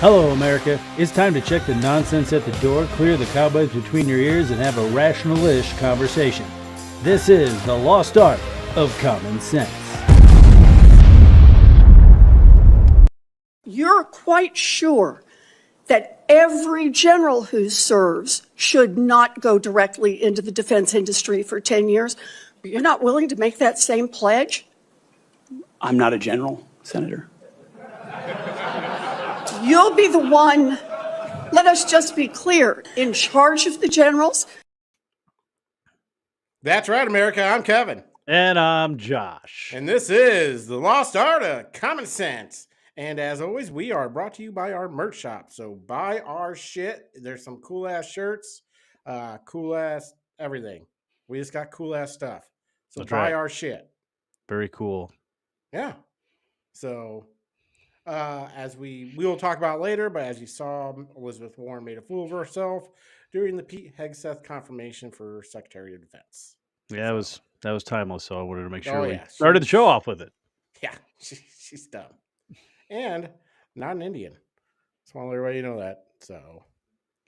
Hello, America. It's time to check the nonsense at the door, clear the cobwebs between your ears, and have a rational-ish conversation. This is the lost art of common sense. You're quite sure that every general who serves should not go directly into the defense industry for 10 years? You're not willing to make that same pledge? I'm not a general, Senator. You'll be the one, let us just be clear, in charge of the generals. That's right, America. I'm Kevin. And I'm Josh. And this is the Lost Art of Common Sense. And as always, we are brought to you by our merch shop. So buy our shit. There's some cool-ass shirts, cool-ass everything. We just got cool-ass stuff. So That's buy right. our shit. Very cool. Yeah. So as we will talk about later, but as you saw, Elizabeth Warren made a fool of herself during the Pete Hegseth confirmation for Secretary of Defense. Yeah, that was timeless, so I wanted to make sure we yeah, started the show off with it. Yeah, she's dumb. And not an Indian. Just want to let everybody know that. So,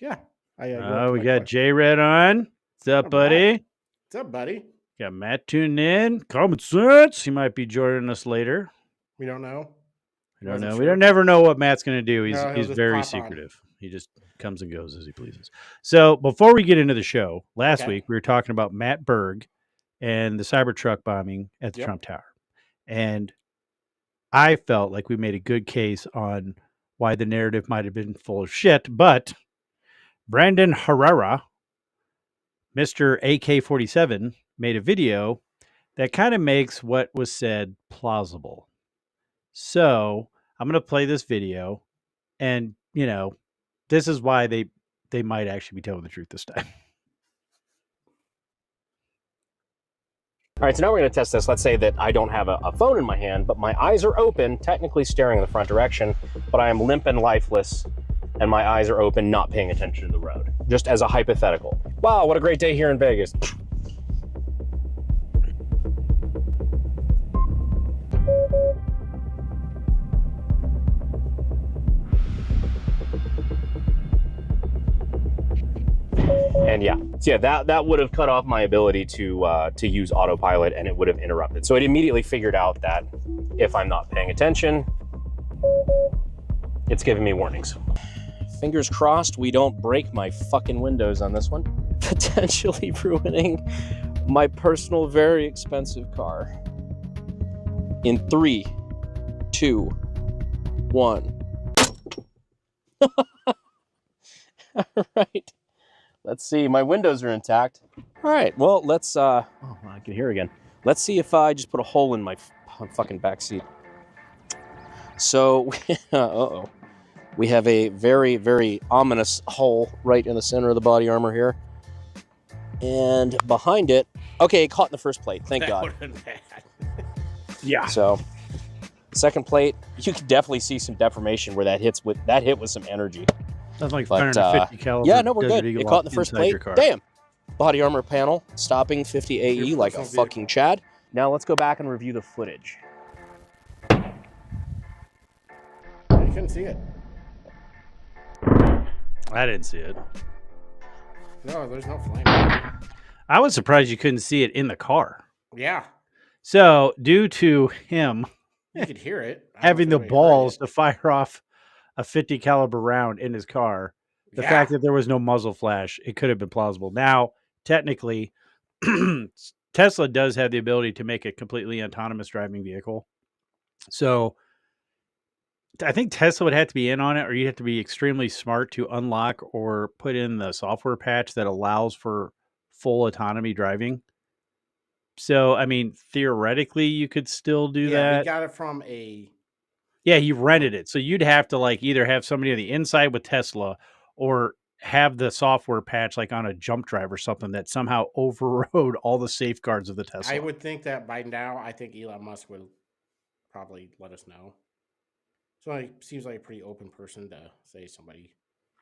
yeah. We got J-Red on. What's up, buddy? What's up, buddy? Got Matt tuning in. Common Sense. He might be joining us later. We don't know. We don't know. Sure. We don't never know what Matt's going to do. He's very secretive. He just comes and goes as he pleases. So before we get into the show, last week we were talking about Matt Berg and the Cybertruck bombing at the Trump Tower. And I felt like we made a good case on why the narrative might have been full of shit. But Brandon Herrera, Mr. AK-47, made a video that kind of makes what was said plausible. So I'm going to play this video, and, you know, this is why they might actually be telling the truth this time. All right, so now we're going to test this. Let's say that I don't have a phone in my hand, but my eyes are open, technically staring in the front direction, but I am limp and lifeless, and my eyes are open, not paying attention to the road. Just as a hypothetical. Wow, what a great day here in Vegas. And so that would have cut off my ability to use autopilot, and it would have interrupted. So it immediately figured out that if I'm not paying attention, it's giving me warnings. Fingers crossed we don't break my fucking windows on this one. Potentially ruining my personal, very expensive car. In 3, 2, 1. All right. Let's see, my windows are intact. All right, well, let's, oh, I can hear again. Let's see if I just put a hole in my fucking back seat. So, uh-oh. We have a very, very ominous hole right in the center of the body armor here. And behind it, okay, it caught in the first plate, thank God. That would have been bad. Yeah. So, second plate, you can definitely see some deformation where that hit with some energy. That's like 150 caliber. Yeah, no, we're good. It caught in the first plate. Damn. Body armor panel stopping 50 AE like a fucking Chad. Now let's go back and review the footage. You couldn't see it. I didn't see it. No, there's no flame. I was surprised you couldn't see it in the car. Yeah. So, due to him You could hear it. having the balls to fire off a 50 caliber round in his car, the fact that there was no muzzle flash, it could have been plausible. Now, technically, Tesla does have the ability to make a completely autonomous driving vehicle. So I think Tesla would have to be in on it, or you'd have to be extremely smart to unlock or put in the software patch that allows for full autonomy driving. So, I mean, theoretically, you could still do that. Yeah, we got it from a... Yeah, he rented it. So you'd have to like either have somebody on the inside with Tesla or have the software patch like on a jump drive or something that somehow overrode all the safeguards of the Tesla. I would think that by now, I think Elon Musk would probably let us know. So he seems like a pretty open person to say somebody.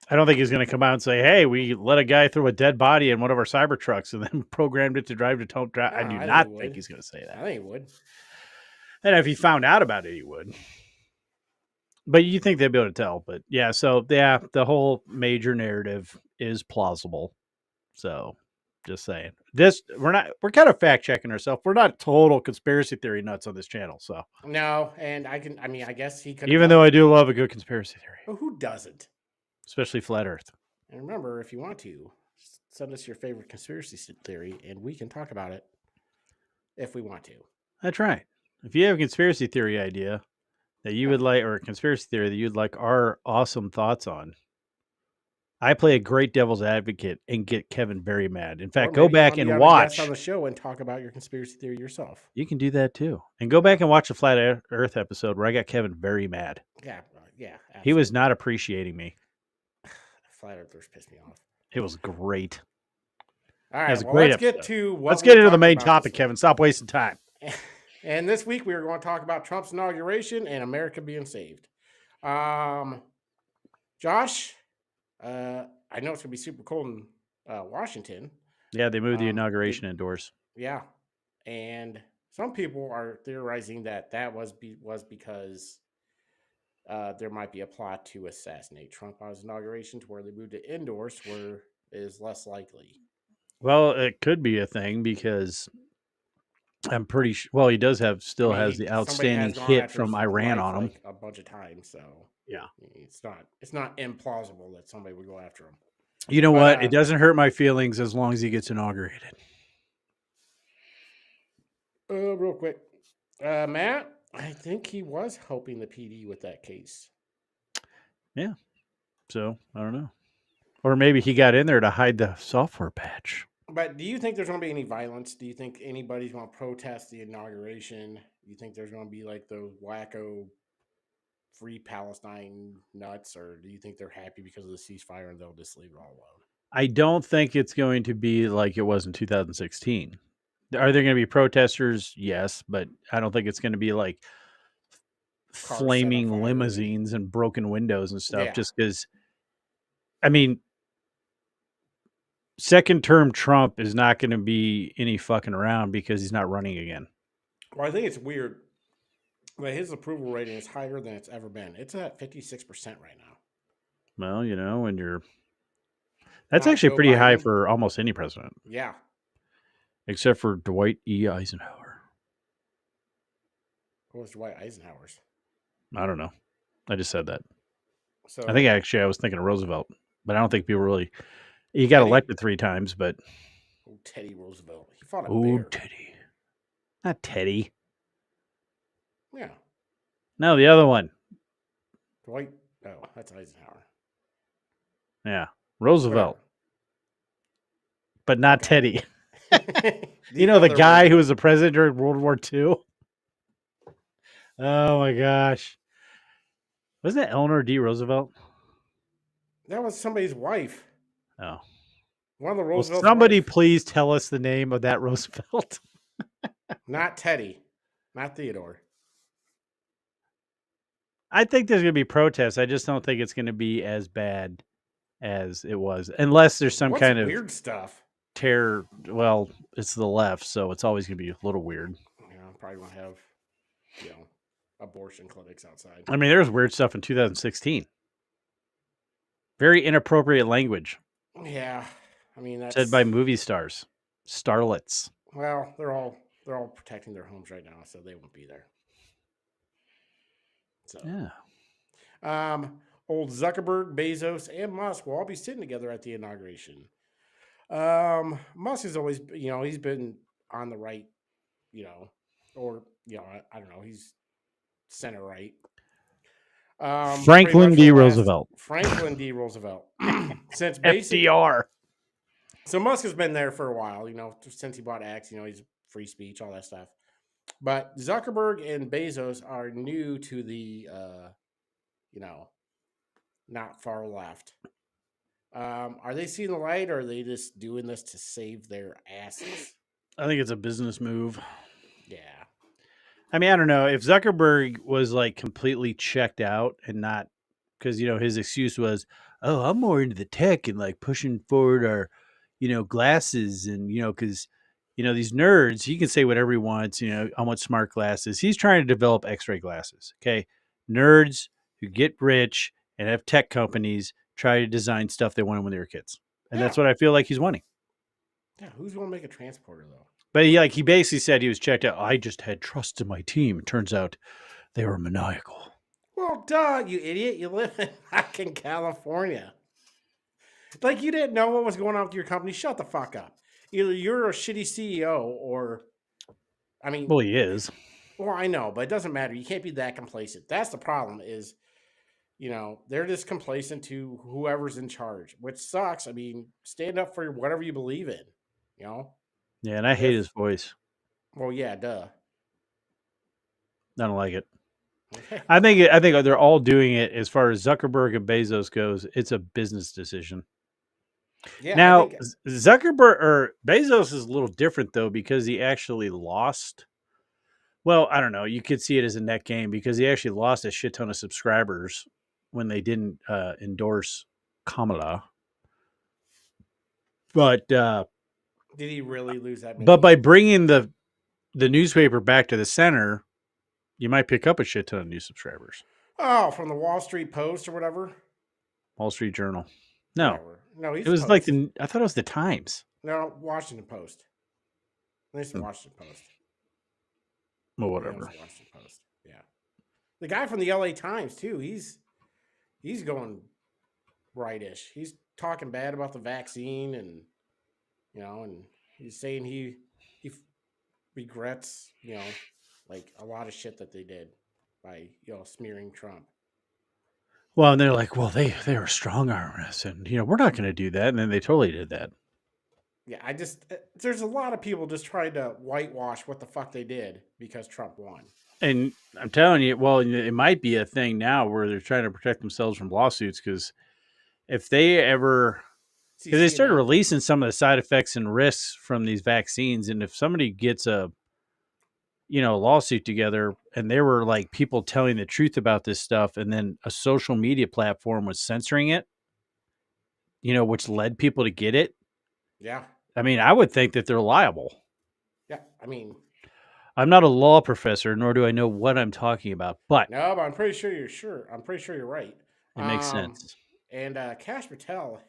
I don't think he's going to come out and say, hey, we let a guy throw a dead body in one of our Cybertrucks and then programmed it to drive to don't drive. I do not think he's going to say that. I think he would. And if he found out about it, he would. But you think they'd be able to tell. But yeah, so yeah, the whole major narrative is plausible. So just saying. We're kind of fact checking ourselves. We're not total conspiracy theory nuts on this channel. So No, and I guess he could. even though I do love a good conspiracy theory. Well, who doesn't? Especially flat Earth. And remember, if you want to, send us your favorite conspiracy theory, and we can talk about it if we want to. That's right. If you have a conspiracy theory idea that you would like, or a conspiracy theory that you'd like our awesome thoughts on, I play a great devil's advocate and get Kevin very mad. In fact, go back and watch on the show and talk about your conspiracy theory yourself. You can do that too, and go back and watch the Flat Earth episode where I got Kevin very mad. Yeah. Absolutely. He was not appreciating me. Flat Earthers pissed me off. It was great. All right, let's get into the main topic, Kevin. Stop wasting time. And this week we are going to talk about Trump's inauguration and America being saved. Josh, I know it's going to be super cold in Washington. Yeah, they moved the inauguration indoors. Yeah, and some people are theorizing that was because there might be a plot to assassinate Trump on his inauguration, to where they moved it indoors, where it is less likely. Well, it could be a thing because I'm pretty sure. Well, he does have has the outstanding hit from Iran on him like a bunch of times. So yeah, it's not implausible that somebody would go after him. You know what? It doesn't hurt my feelings as long as he gets inaugurated. Real quick, Matt, I think he was helping the PD with that case. Yeah. So I don't know. Or maybe he got in there to hide the software patch. But do you think there's going to be any violence? Do you think anybody's going to protest the inauguration? Do you think there's going to be like those wacko Free Palestine nuts? Or do you think they're happy because of the ceasefire and they'll just leave it all alone? I don't think it's going to be like it was in 2016. Are there going to be protesters? Yes, but I don't think it's going to be like flaming limousines and broken windows and stuff. Yeah. Just because, I mean, second term Trump is not going to be any fucking around because he's not running again. Well, I think it's weird that his approval rating is higher than it's ever been. It's at 56% right now. Well, you know, when you're... That's actually pretty high for almost any president. Yeah. Except for Dwight E. Eisenhower. What was Dwight Eisenhower's? I don't know. I just said that. So I think actually I was thinking of Roosevelt, but I don't think people really... He got elected 3 times, but... Oh, Teddy Roosevelt. He fought a bear. Teddy. Not Teddy. Yeah. No, the other one. Dwight. Oh, that's Eisenhower. Yeah. Roosevelt. Whatever. But not Teddy. You know, the guy who was the president during World War II? Oh, my gosh. Wasn't that Eleanor D. Roosevelt? That was somebody's wife. Oh. One of the Roosevelts. Will somebody please tell us the name of that Roosevelt? Not Teddy. Not Theodore. I think there's going to be protests. I just don't think it's going to be as bad as it was. Unless there's some kind of weird stuff. Terror. Well, it's the left, so it's always going to be a little weird. Yeah, probably won't have, abortion clinics outside. I mean, there was weird stuff in 2016. Very inappropriate language. Yeah, I mean that's said by movie stars, starlets. Well, they're all protecting their homes right now, so they won't be there. So yeah, old Zuckerberg, Bezos, and Musk will all be sitting together at the inauguration. Musk has always, he's been on the right, or I don't know, he's center right. Franklin D. Roosevelt. Franklin D. Roosevelt. Since FDR. So Musk has been there for a while, since he bought X, he's free speech, all that stuff. But Zuckerberg and Bezos are new to the, not far left. Are they seeing the light, or are they just doing this to save their asses? I think it's a business move. Yeah. I mean, I don't know if Zuckerberg was like completely checked out and not because, his excuse was, oh, I'm more into the tech and like pushing forward our, glasses and, because, these nerds, he can say whatever he wants, I want smart glasses. He's trying to develop X-ray glasses. Okay. Nerds who get rich and have tech companies try to design stuff they wanted when they were kids. And that's what I feel like he's wanting. Yeah, who's going to make a transporter, though? But he basically said he was checked out. I just had trust in my team. It turns out they were maniacal. Well, duh, you idiot. You live in fucking California. Like, you didn't know what was going on with your company. Shut the fuck up. Either you're a shitty CEO or, I mean... Well, he is. Well, I know, but it doesn't matter. You can't be that complacent. That's the problem is, they're just complacent to whoever's in charge, which sucks. I mean, stand up for whatever you believe in, Yeah, and I hate his voice. Well, yeah, duh. I don't like it. Okay. I think they're all doing it as far as Zuckerberg and Bezos goes. It's a business decision. Yeah. Now, Zuckerberg or Bezos is a little different though because he actually lost. Well, I don't know. You could see it as a net gain because he actually lost a shit ton of subscribers when they didn't endorse Kamala. But did he really lose that many? But by bringing the newspaper back to the center, you might pick up a shit ton of new subscribers. Oh, from the Wall Street Post or whatever? Wall Street Journal. No. Whatever. No, it was Post. I thought it was the Times. No, Washington Post. At least Washington Post. Well, whatever. Yeah, Washington Post. Yeah. The guy from the LA Times, too, he's going rightish. He's talking bad about the vaccine and, and he's saying he regrets, like a lot of shit that they did by, smearing Trump. Well, and they're like, well, they were strong arming us and, we're not going to do that. And then they totally did that. Yeah, there's a lot of people just trying to whitewash what the fuck they did because Trump won. And I'm telling you, well, it might be a thing now where they're trying to protect themselves from lawsuits because if they ever, because they started releasing some of the side effects and risks from these vaccines. And if somebody gets a lawsuit together and there were like people telling the truth about this stuff and then a social media platform was censoring it, which led people to get it. Yeah. I mean, I would think that they're liable. Yeah. I mean, I'm not a law professor, nor do I know what I'm talking about, but no, but I'm pretty sure you're right. It makes sense. And Kash Patel,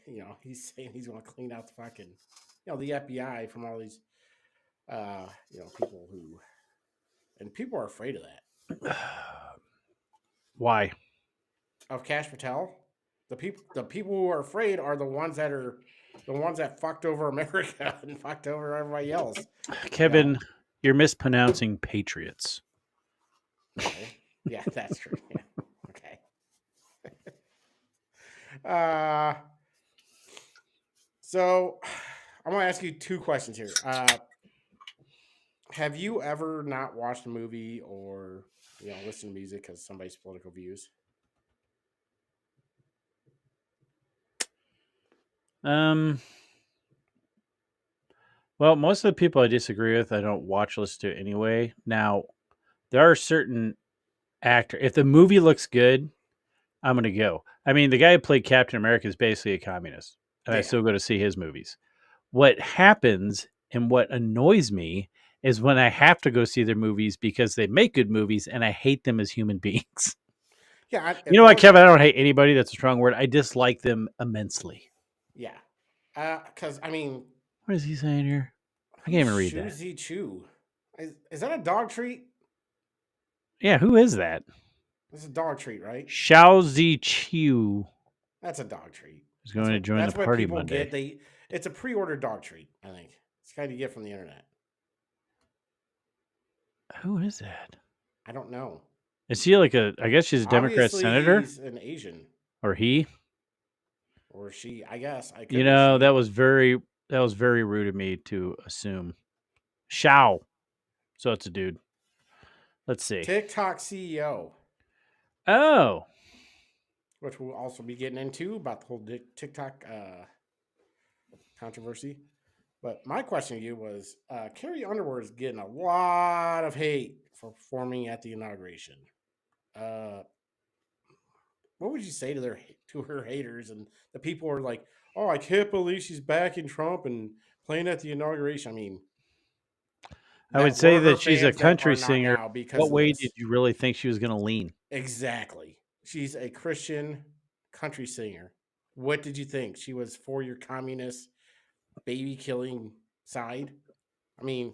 he's saying he's going to clean out the fucking, the FBI from all these, people who, and people are afraid of that. Why? Of Kash Patel? The people who are afraid are the ones that fucked over America and fucked over everybody else. Kevin, you're mispronouncing patriots. Okay. Yeah, that's true. Yeah. Okay. So I'm going to ask you two questions here. Have you ever not watched a movie or, listened to music because of somebody's political views? Well, most of the people I disagree with, I don't listen to anyway. Now, there are certain actors. If the movie looks good, I'm going to go. I mean, the guy who played Captain America is basically a communist, and I still go to see his movies. What happens and what annoys me is when I have to go see their movies because they make good movies, and I hate them as human beings. Yeah. You know what, Kevin? I don't hate anybody. That's a strong word. I dislike them immensely. Yeah. Because, I mean... What is he saying here? I can't even read that. Shoozy Chew. Is that a dog treat? Yeah, who is that? It's a dog treat, right? Xiaozi Chew. That's a dog treat. He's going to join the party Monday. It's a pre-ordered dog treat, I think. It's kind of you get from the internet. Who is that? I don't know. Is he like I guess she's a Democrat senator? He's an Asian. Or he? Or she, I guess. That was very rude of me to assume. Xiao. So it's a dude. Let's see. TikTok CEO. Oh. Which we'll also be getting into about the whole TikTok controversy. But my question to you was, Carrie Underwood is getting a lot of hate for performing at the inauguration. What would you say to her haters and the people who are like, oh, I can't believe she's backing Trump and playing at the inauguration? I mean, I would say that she's a country singer. What way did you really think she was going to lean? Exactly. she's a Christian country singer. What did you think? She was for your communist baby killing side? I mean,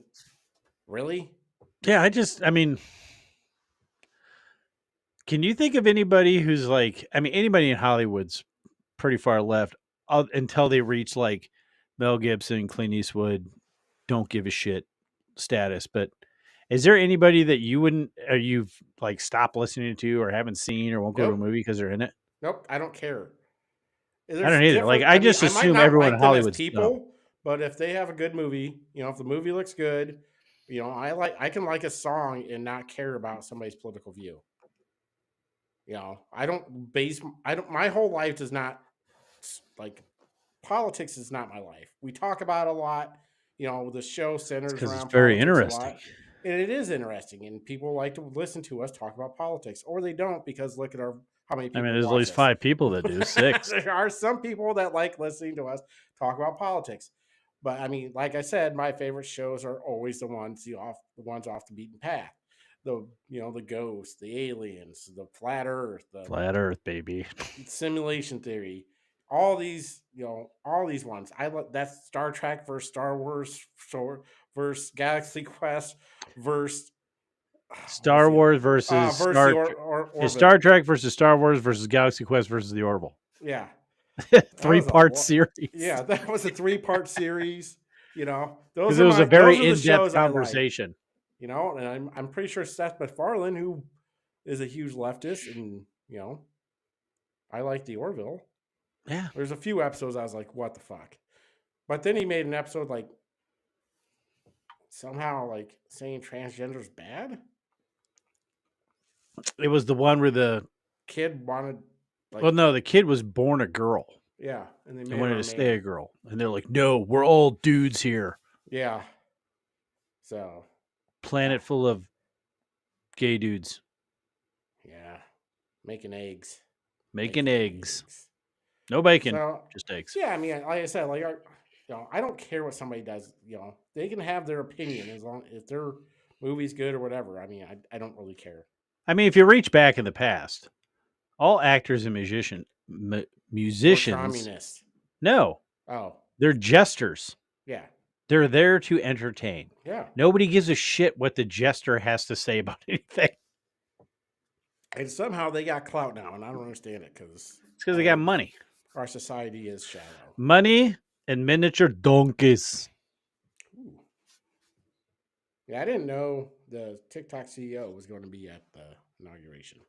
really? Yeah, I mean, can you think of anybody who's like, I mean, anybody in Hollywood's pretty far left until they reach like Mel Gibson, Clint Eastwood, don't give a shit status. But is there anybody that you wouldn't, or you've like stopped listening to or haven't seen or won't go to a Nope. movie because they're in it? Nope. I don't care. I don't either. Like, I just I might assume not everyone in like them as Hollywood's dumb. people, but if they have a good movie, if the movie looks good, I can like a song and not care about somebody's political view. My whole life does not like politics is not my life. We talk about it a lot. The show centers Because around it's very politics interesting. a lot. And it is interesting, and people like to listen to us talk about politics, or they don't because look at how many people. I mean, there's watch at least us. 5 people that do. 6. There are some people that like listening to us talk about politics, but I mean, like I said, my favorite shows are always the ones off the beaten path. The ghosts, the aliens, the flat Earth, the Flat Earth, baby. simulation theory. All these ones. I love that's Star Trek versus Star Wars, versus Galaxy Quest versus Star Wars versus Star Trek versus Star Wars versus Galaxy Quest versus the Orville. Yeah. 3-part series. Yeah, that was a 3-part series. Because it was a very in-depth conversation. And I'm pretty sure Seth MacFarlane, who is a huge leftist, and I like the Orville. Yeah. There's a few episodes I was like, what the fuck? But then he made an episode like somehow like saying transgender's bad. It was the one where the kid wanted the kid was born a girl. Yeah. And they wanted to stay a girl. And they're like, no, we're all dudes here. Yeah. So planet full of gay dudes. Yeah. Making eggs. Making eggs. No bacon, just eggs. Yeah, I mean, like I said, I don't care what somebody does. They can have their opinion as long if their movie's good or whatever. I mean, I don't really care. I mean, if you reach back in the past, all actors and musicians. Communists. No. Oh. They're jesters. Yeah. They're there to entertain. Yeah. Nobody gives a shit what the jester has to say about anything. And somehow they got clout now, and I don't understand it because it's because they got money. Our society is shallow. Money and miniature donkeys. Ooh. Yeah, I didn't know the TikTok CEO was going to be at the inauguration.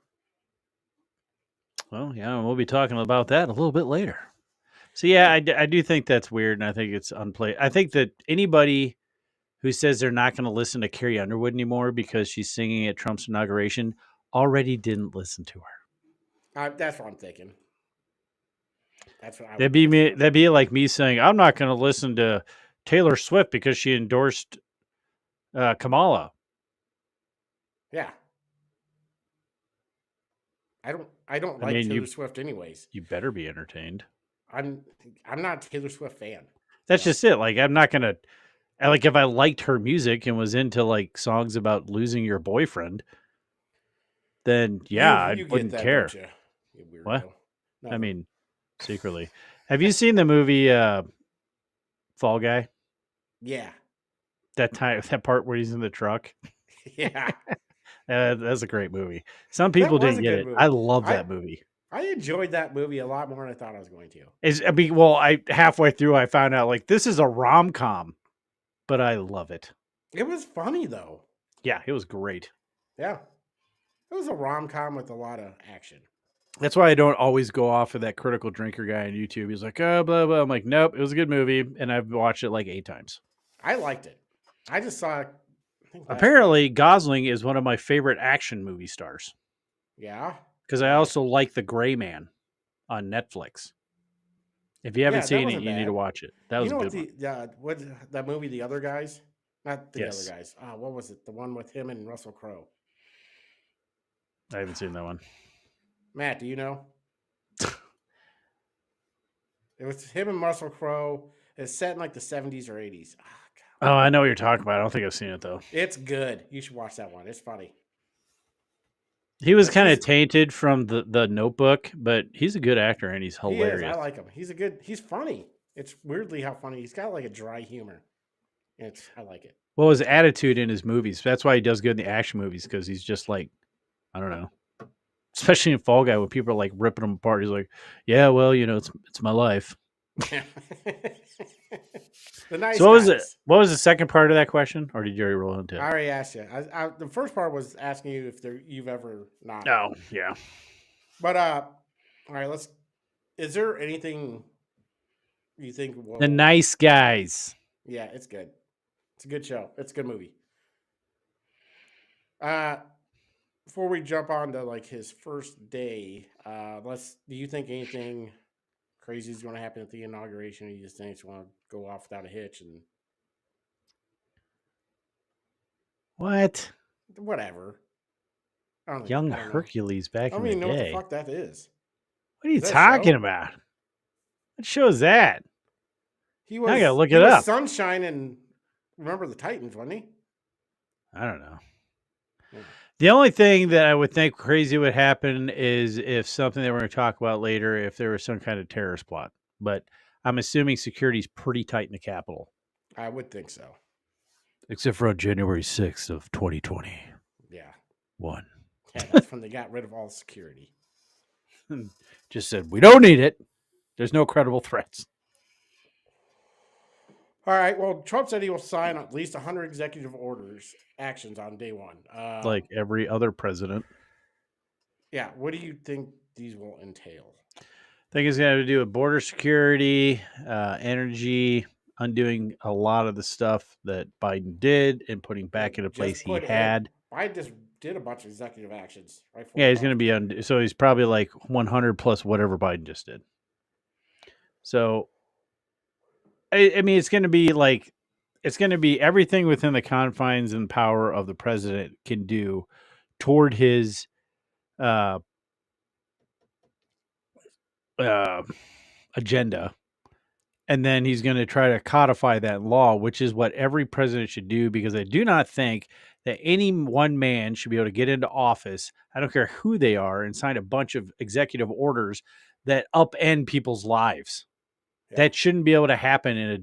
Well, yeah, we'll be talking about that a little bit later. So, yeah, I do think that's weird, and I think it's unplayed. I think that anybody who says they're not going to listen to Carrie Underwood anymore because she's singing at Trump's inauguration already didn't listen to her. That's what I'm thinking. That's what that'd be like me saying I'm not going to listen to Taylor Swift because she endorsed Kamala. Yeah. I don't like Taylor Swift anyways. You better be entertained. I'm not a Taylor Swift fan. That's just it. Like I'm not gonna if I liked her music and was into like songs about losing your boyfriend, then I wouldn't care. Don't you weirdo? What? No. I mean, secretly. Have you seen the movie Fall Guy? Yeah. That part where he's in the truck. Yeah. That's a great movie. Some people didn't get it. Movie. I love that movie. I enjoyed that movie a lot more than I thought I was going to. I halfway through I found out like this is a rom-com, but I love it. It was funny though. Yeah, it was great. Yeah. It was a rom-com with a lot of action. That's why I don't always go off of that critical drinker guy on YouTube. He's like, oh, blah, blah. I'm like, nope, it was a good movie. And I've watched it like 8 times. I liked it. I just saw it. Apparently, Gosling is one of my favorite action movie stars. Yeah. Because I also like The Gray Man on Netflix. If you haven't seen it, you need to watch it. That was a good one. What that movie, The Other Guys? Not The Other Guys. What was it? The one with him and Russell Crowe. I haven't seen that one. Matt, do you know? It was him and Russell Crowe. It's set in like the 70s or 80s. Oh, I know what you're talking about. I don't think I've seen it though. It's good. You should watch that one. It's funny. He was kind of tainted from the Notebook, but he's a good actor and he's hilarious. He is. I like him. He's funny. It's weirdly how funny. He's got like a dry humor. I like it. Well, his attitude in his movies. That's why he does good in the action movies, because he's just like, I don't know. Especially in Fall Guy, when people are like ripping him apart, he's like, "Yeah, well, it's my life." The nice. So what was the second part of that question, or did you already roll into it? I already asked you. The first part was asking you if you've ever not. Oh, yeah. But all right. Is there anything you think? The Nice Guys. Yeah, it's good. It's a good show. It's a good movie. Before we jump on to like his first day, do you think anything crazy is going to happen at the inauguration, or you just think it's going to go off without a hitch and what? Whatever. Young Hercules back in the day. I don't even know what the fuck that is. What are you talking about? What show is that? I gotta look it up. Sunshine and Remember the Titans, wasn't he? I don't know. Yeah. The only thing that I would think crazy would happen is if something that we're going to talk about later, if there was some kind of terrorist plot. But I'm assuming security's pretty tight in the Capitol. I would think so. Except for on January 6th of 2020. Yeah. Yeah, that's when they got rid of all security. Just said, we don't need it. There's no credible threats. All right. Well, Trump said he will sign at least 100 executive orders, actions on day one. Like every other president. Yeah. What do you think these will entail? I think it's going to do with border security, energy, undoing a lot of the stuff that Biden did and putting back into place he had. Biden just did a bunch of executive actions. Right? Yeah, he's going to be so he's probably like 100 plus whatever Biden just did. So, I mean, it's going to be everything within the confines and power of the president can do toward his agenda. And then he's going to try to codify that law, which is what every president should do, because I do not think that any one man should be able to get into office, I don't care who they are, and sign a bunch of executive orders that upend people's lives. Yeah. That shouldn't be able to happen in a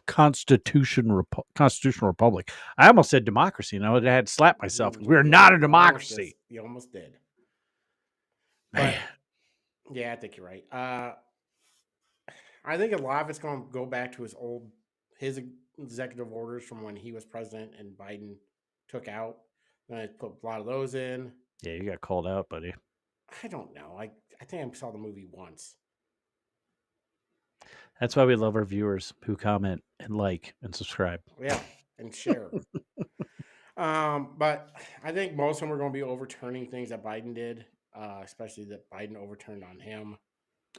constitutional republic. I almost said democracy, and I had to slap myself. We're not a democracy. You almost did. But, yeah, I think you're right. I think a lot of it's going to go back to his executive orders from when he was president and Biden took out. Then I put a lot of those in. Yeah, you got called out, buddy. I don't know. I think I saw the movie once. That's why we love our viewers who comment and like and subscribe. Yeah, and share. But I think most of them are going to be overturning things that Biden did, especially that Biden overturned on him.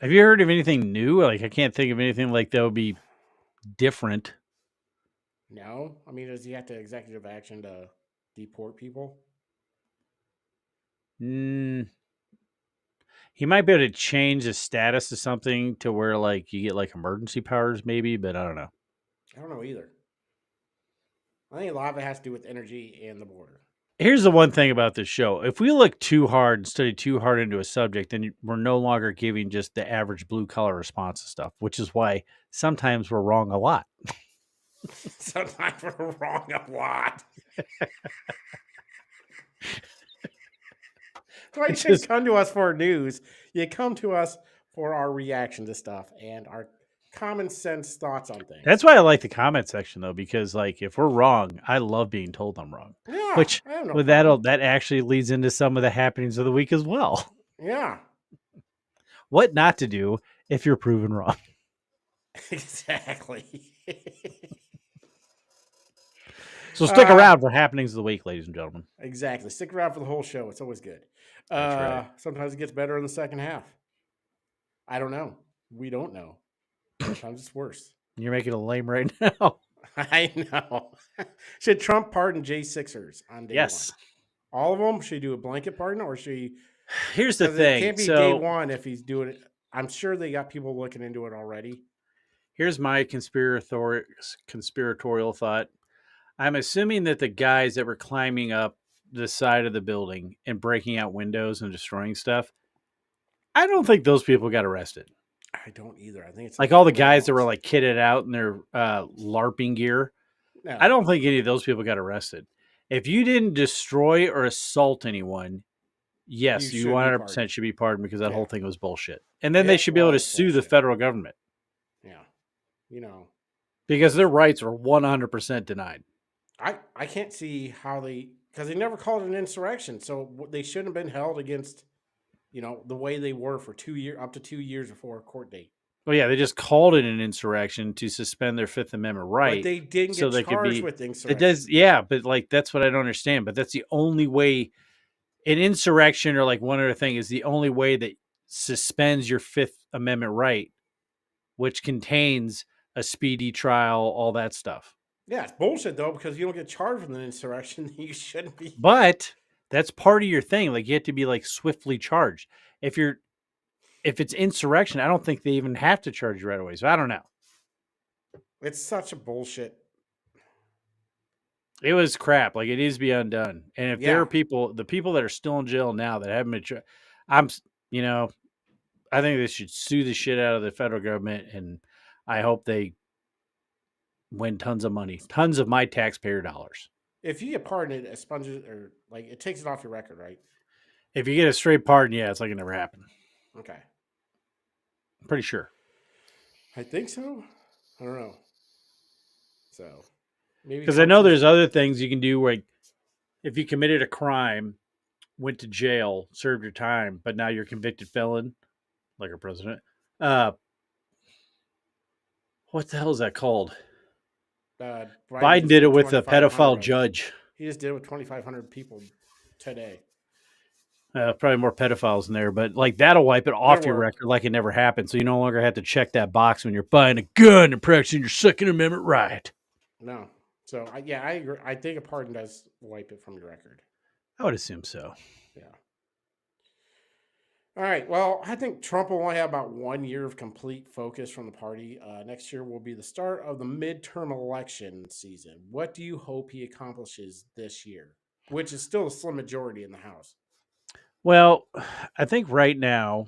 Have you heard of anything new? Like, I can't think of anything like that would be different. No? I mean, does he have to executive action to deport people? He might be able to change the status of something to where, like, you get, like, emergency powers, maybe, but I don't know. I don't know either. I think a lot of it has to do with energy and the border. Here's the one thing about this show. If we look too hard and study too hard into a subject, then we're no longer giving just the average blue-collar response to stuff, which is why sometimes we're wrong a lot. Sometimes we're wrong a lot. So you should come to us for news. You come to us for our reaction to stuff and our common sense thoughts on things. That's why I like the comment section, though, because, like, if we're wrong, I love being told I'm wrong. Yeah, which that actually leads into some of the happenings of the week as well. Yeah. What not to do if you're proven wrong. Exactly. So stick around for happenings of the week, ladies and gentlemen. Exactly. Stick around for the whole show. It's always good. That's right. Sometimes it gets better in the second half. I don't know. We don't know. Sometimes it's worse. You're making it lame right now. I know. Should Trump pardon J6ers on day one? All of them? Should he do a blanket pardon, or should he? Here's the thing. It can't be day one if he's doing it. I'm sure they got people looking into it already. Here's my conspiratorial thought. I'm assuming that the guys that were climbing up the side of the building and breaking out windows and destroying stuff, I don't think those people got arrested. I don't either. I think it's like all the everybody guys that were else. like kitted out in their LARPing gear. No. I don't think any of those people got arrested. If you didn't destroy or assault anyone, yes, you 100% should be pardoned because that whole thing was bullshit. And then they should be able to sue the federal government. Yeah. Because their rights were 100% denied. I can't see how because they never called it an insurrection. So they shouldn't have been held against, the way they were for up to 2 years before a court date. Well, yeah, they just called it an insurrection to suspend their Fifth Amendment right. But they didn't get charged with insurrection. It does, yeah, but like that's what I don't understand. But that's the only way. An insurrection or like one other thing is the only way that suspends your Fifth Amendment right, which contains a speedy trial, all that stuff. Yeah, it's bullshit though, because you don't get charged with an insurrection. You shouldn't be. But that's part of your thing. Like you have to be like swiftly charged. If it's insurrection, I don't think they even have to charge you right away. So I don't know. It's such a bullshit. It was crap. Like it needs to be undone. And if there are the people that are still in jail now that haven't been, I think they should sue the shit out of the federal government, and I hope they win tons of money, tons of my taxpayer dollars. If you get pardoned, it sponges or like it takes it off your record, right? If you get a straight pardon, yeah, it's like it never happened. Okay, I'm pretty sure. I think so. I don't know. So maybe because I know there's other things you can do, like if you committed a crime, went to jail, served your time, but now you're a convicted felon, like our president. What the hell is that called? Biden did it with a pedophile judge. He just did it with 2,500 people today. Probably more pedophiles in there, but like that'll wipe it off your record like it never happened. So you no longer have to check that box when you're buying a gun and practicing your Second Amendment right. No. So, I agree. I think a pardon does wipe it from your record. I would assume so. Yeah. All right. Well, I think Trump will only have about 1 year of complete focus from the party. Next year will be the start of the midterm election season. What do you hope he accomplishes this year, which is still a slim majority in the House? Well, I think right now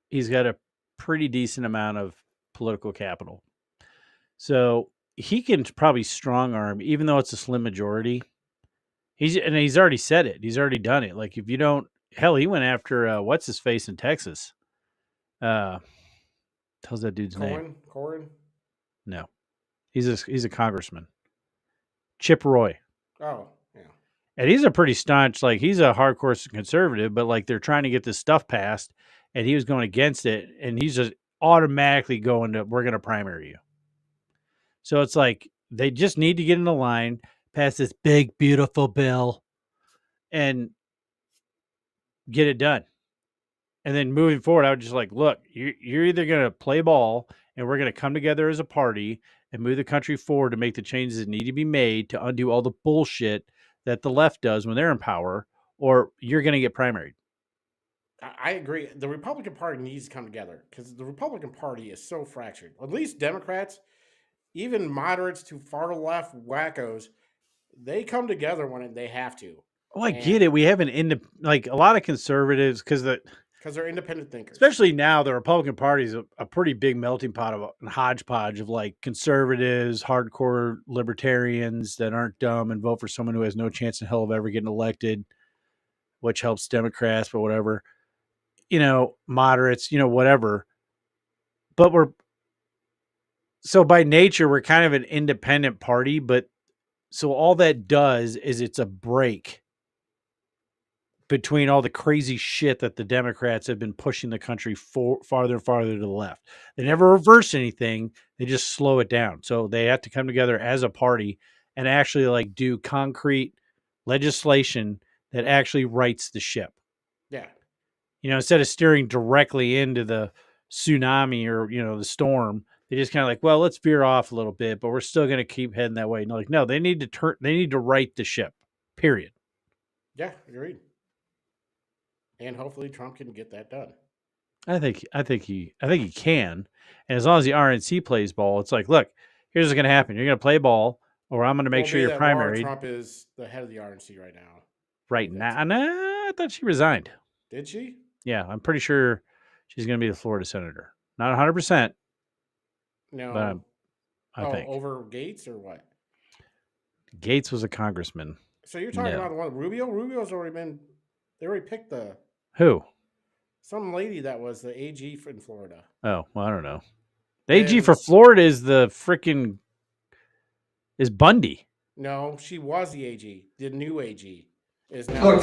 he's got a pretty decent amount of political capital. So he can probably strong arm, even though it's a slim majority. He's already said it. He's already done it. Like if you don't, hell, he went after what's his face in Texas. How's that dude's name? Corrin? No, he's a congressman. Chip Roy. Oh, yeah. And he's a pretty staunch, like he's a hardcore conservative, but like they're trying to get this stuff passed, and he was going against it, and he's just automatically going to, we're going to primary you. So it's like they just need to get in the line, pass this big, beautiful bill, and get it done. And then moving forward, I would just like, look, you're either going to play ball and we're going to come together as a party and move the country forward to make the changes that need to be made to undo all the bullshit that the left does when they're in power, or you're going to get primaried. I agree. The Republican Party needs to come together because the Republican Party is so fractured. At least Democrats, even moderates to far left wackos, they come together when they have to. Oh, I get it. We have a lot of conservatives because they're independent thinkers. Especially now, the Republican Party is a pretty big melting pot of a hodgepodge of like conservatives, hardcore libertarians that aren't dumb and vote for someone who has no chance in hell of ever getting elected, which helps Democrats, but whatever. Moderates, whatever. But so by nature, we're kind of an independent party, but so all that does is it's a break between all the crazy shit that the Democrats have been pushing the country farther and farther to the left. They never reverse anything. They just slow it down. So they have to come together as a party and actually like do concrete legislation that actually rights the ship. Yeah. Instead of steering directly into the tsunami or, the storm, they just kind of like, well, let's veer off a little bit, but we're still going to keep heading that way. And like, no, they need to right the ship, period. Yeah, agreed. And hopefully Trump can get that done. I think he can. And as long as the RNC plays ball, it's like, look, here's what's going to happen. You're going to play ball or I'm going to make sure you're primaried. Trump is the head of the RNC right now. Right now. Nah, I thought she resigned. Did she? Yeah, I'm pretty sure she's going to be the Florida senator. Not 100%. No. But I think. Over Gates or what? Gates was a congressman. So you're talking about the one Rubio? Rubio's already been. They already picked the. Who? Some lady that was the AG in Florida. Oh, well, I don't know. The AG for Florida is the freaking is Bundy. No, she was the AG. The new AG is now.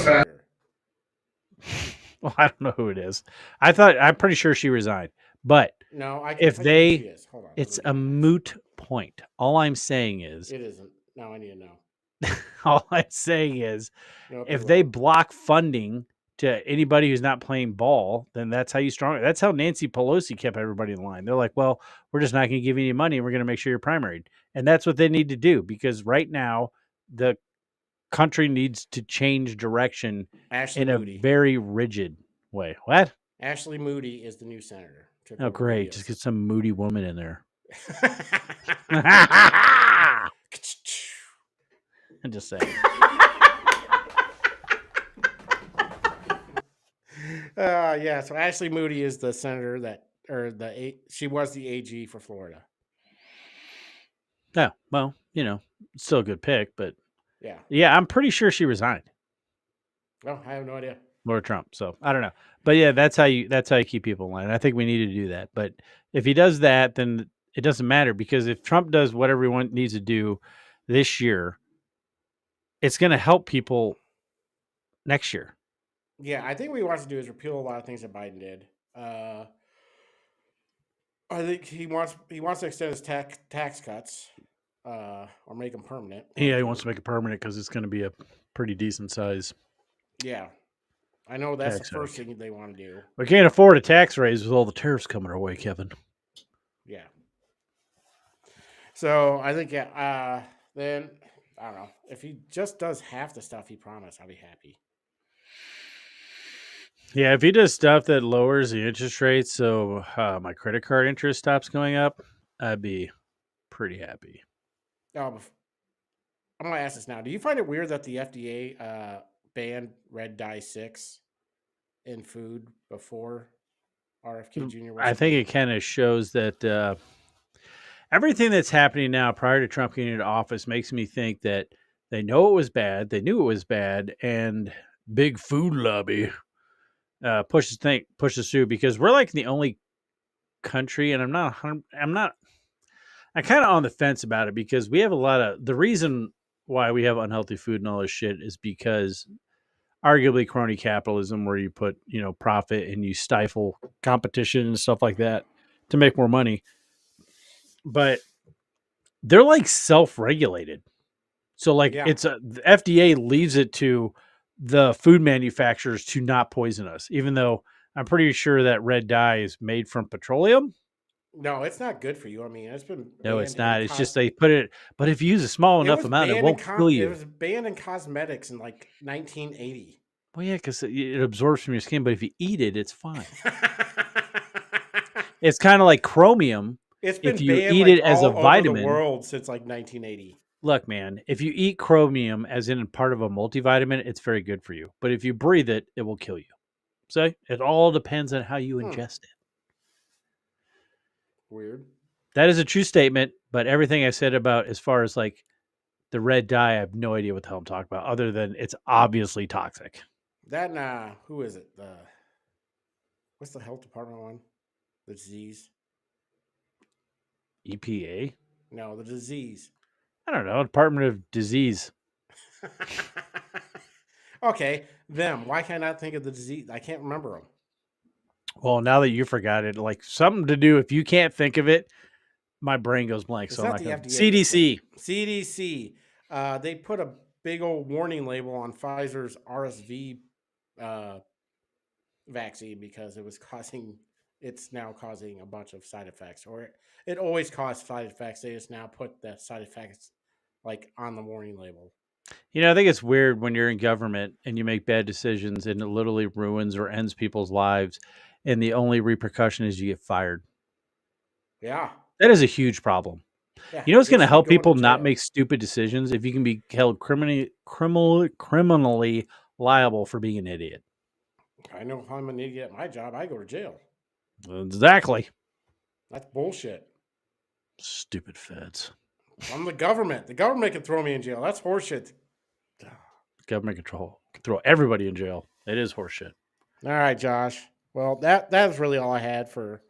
Well, I don't know who it is. I'm pretty sure she resigned. But no, I if they, she is. Hold on, it's a moot point. All I'm saying is it isn't. Now I need to know. All I'm saying is, if they block funding to anybody who's not playing ball, then that's how you strong. That's how Nancy Pelosi kept everybody in line. They're like, well, we're just not going to give you any money, and we're going to make sure you're primaried. And that's what they need to do, because right now the country needs to change direction in a very rigid way. What? Ashley Moody is the new senator. Oh, great. Just get some moody woman in there. I'm just saying. Yeah. So Ashley Moody is the senator she was the AG for Florida. Yeah. Well, still a good pick, but yeah, I'm pretty sure she resigned. Oh, I have no idea. Laura Trump. So I don't know, but yeah, that's how you keep people in line. I think we need to do that. But if he does that, then it doesn't matter, because if Trump does what everyone needs to do this year, it's going to help people next year. Yeah, I think what he wants to do is repeal a lot of things that Biden did. I think he wants to extend his tax cuts, or make them permanent. Yeah, he wants to make it permanent because it's going to be a pretty decent size. Yeah, I know that's the first thing they want to do. We can't afford a tax raise with all the tariffs coming our way, Kevin. Yeah. So I think then I don't know, if he just does half the stuff he promised, I'll be happy. Yeah, if he does stuff that lowers the interest rate so my credit card interest stops going up, I'd be pretty happy. Oh, I'm going to ask this now. Do you find it weird that the FDA banned red dye 6 in food before RFK Jr. was? I think it kind of shows that everything that's happening now prior to Trump getting into office makes me think that they know it was bad, they knew it was bad, and big food lobby pushes through, because we're like the only country, and I'm kind of on the fence about it, because we have a lot of, the reason why we have unhealthy food and all this shit is because arguably crony capitalism, where you put, profit and you stifle competition and stuff like that to make more money. But they're like self-regulated. So the FDA leaves it to the food manufacturers to not poison us, even though I'm pretty sure that red dye is made from petroleum. No, it's not good for you. I mean, it's been no, it's not. It's just they put it. But if you use a small enough amount, it won't kill you. It was banned in cosmetics in like 1980. Well, yeah, because it absorbs from your skin. But if you eat it, it's fine. It's kind of like chromium. It's been if you eat it as a vitamin. Over the world since like 1980. Look, man, if you eat chromium as in part of a multivitamin, it's very good for you. But if you breathe it, it will kill you. So it all depends on how you ingest it. Weird. That is a true statement, but everything I said about as far as like the red dye, I have no idea what the hell I'm talking about, other than it's obviously toxic. That who is it? What's the health department one? The disease. EPA? No, the disease. I don't know. Department of Disease. Okay, them. Why can't I think of the disease? I can't remember them. Well, now that you forgot it, like something to do. If you can't think of it, my brain goes blank. It's so not I'm the not FDA. CDC. CDC. They put a big old warning label on Pfizer's RSV vaccine because it's now causing a bunch of side effects, or it always caused side effects. They just now put the side effects like on the warning label. I think it's weird when you're in government and you make bad decisions and it literally ruins or ends people's lives, and the only repercussion is you get fired. Yeah. That is a huge problem. Yeah, You know what's they going to should be help going people to not jail. make stupid decisions? If you can be held criminally liable for being an idiot. I know if I'm an idiot at my job, I go to jail. Exactly. That's bullshit. Stupid feds. I'm the government. The government can throw me in jail. That's horseshit. Government control can throw everybody in jail. It is horseshit. All right, Josh. Well, that is really all I had for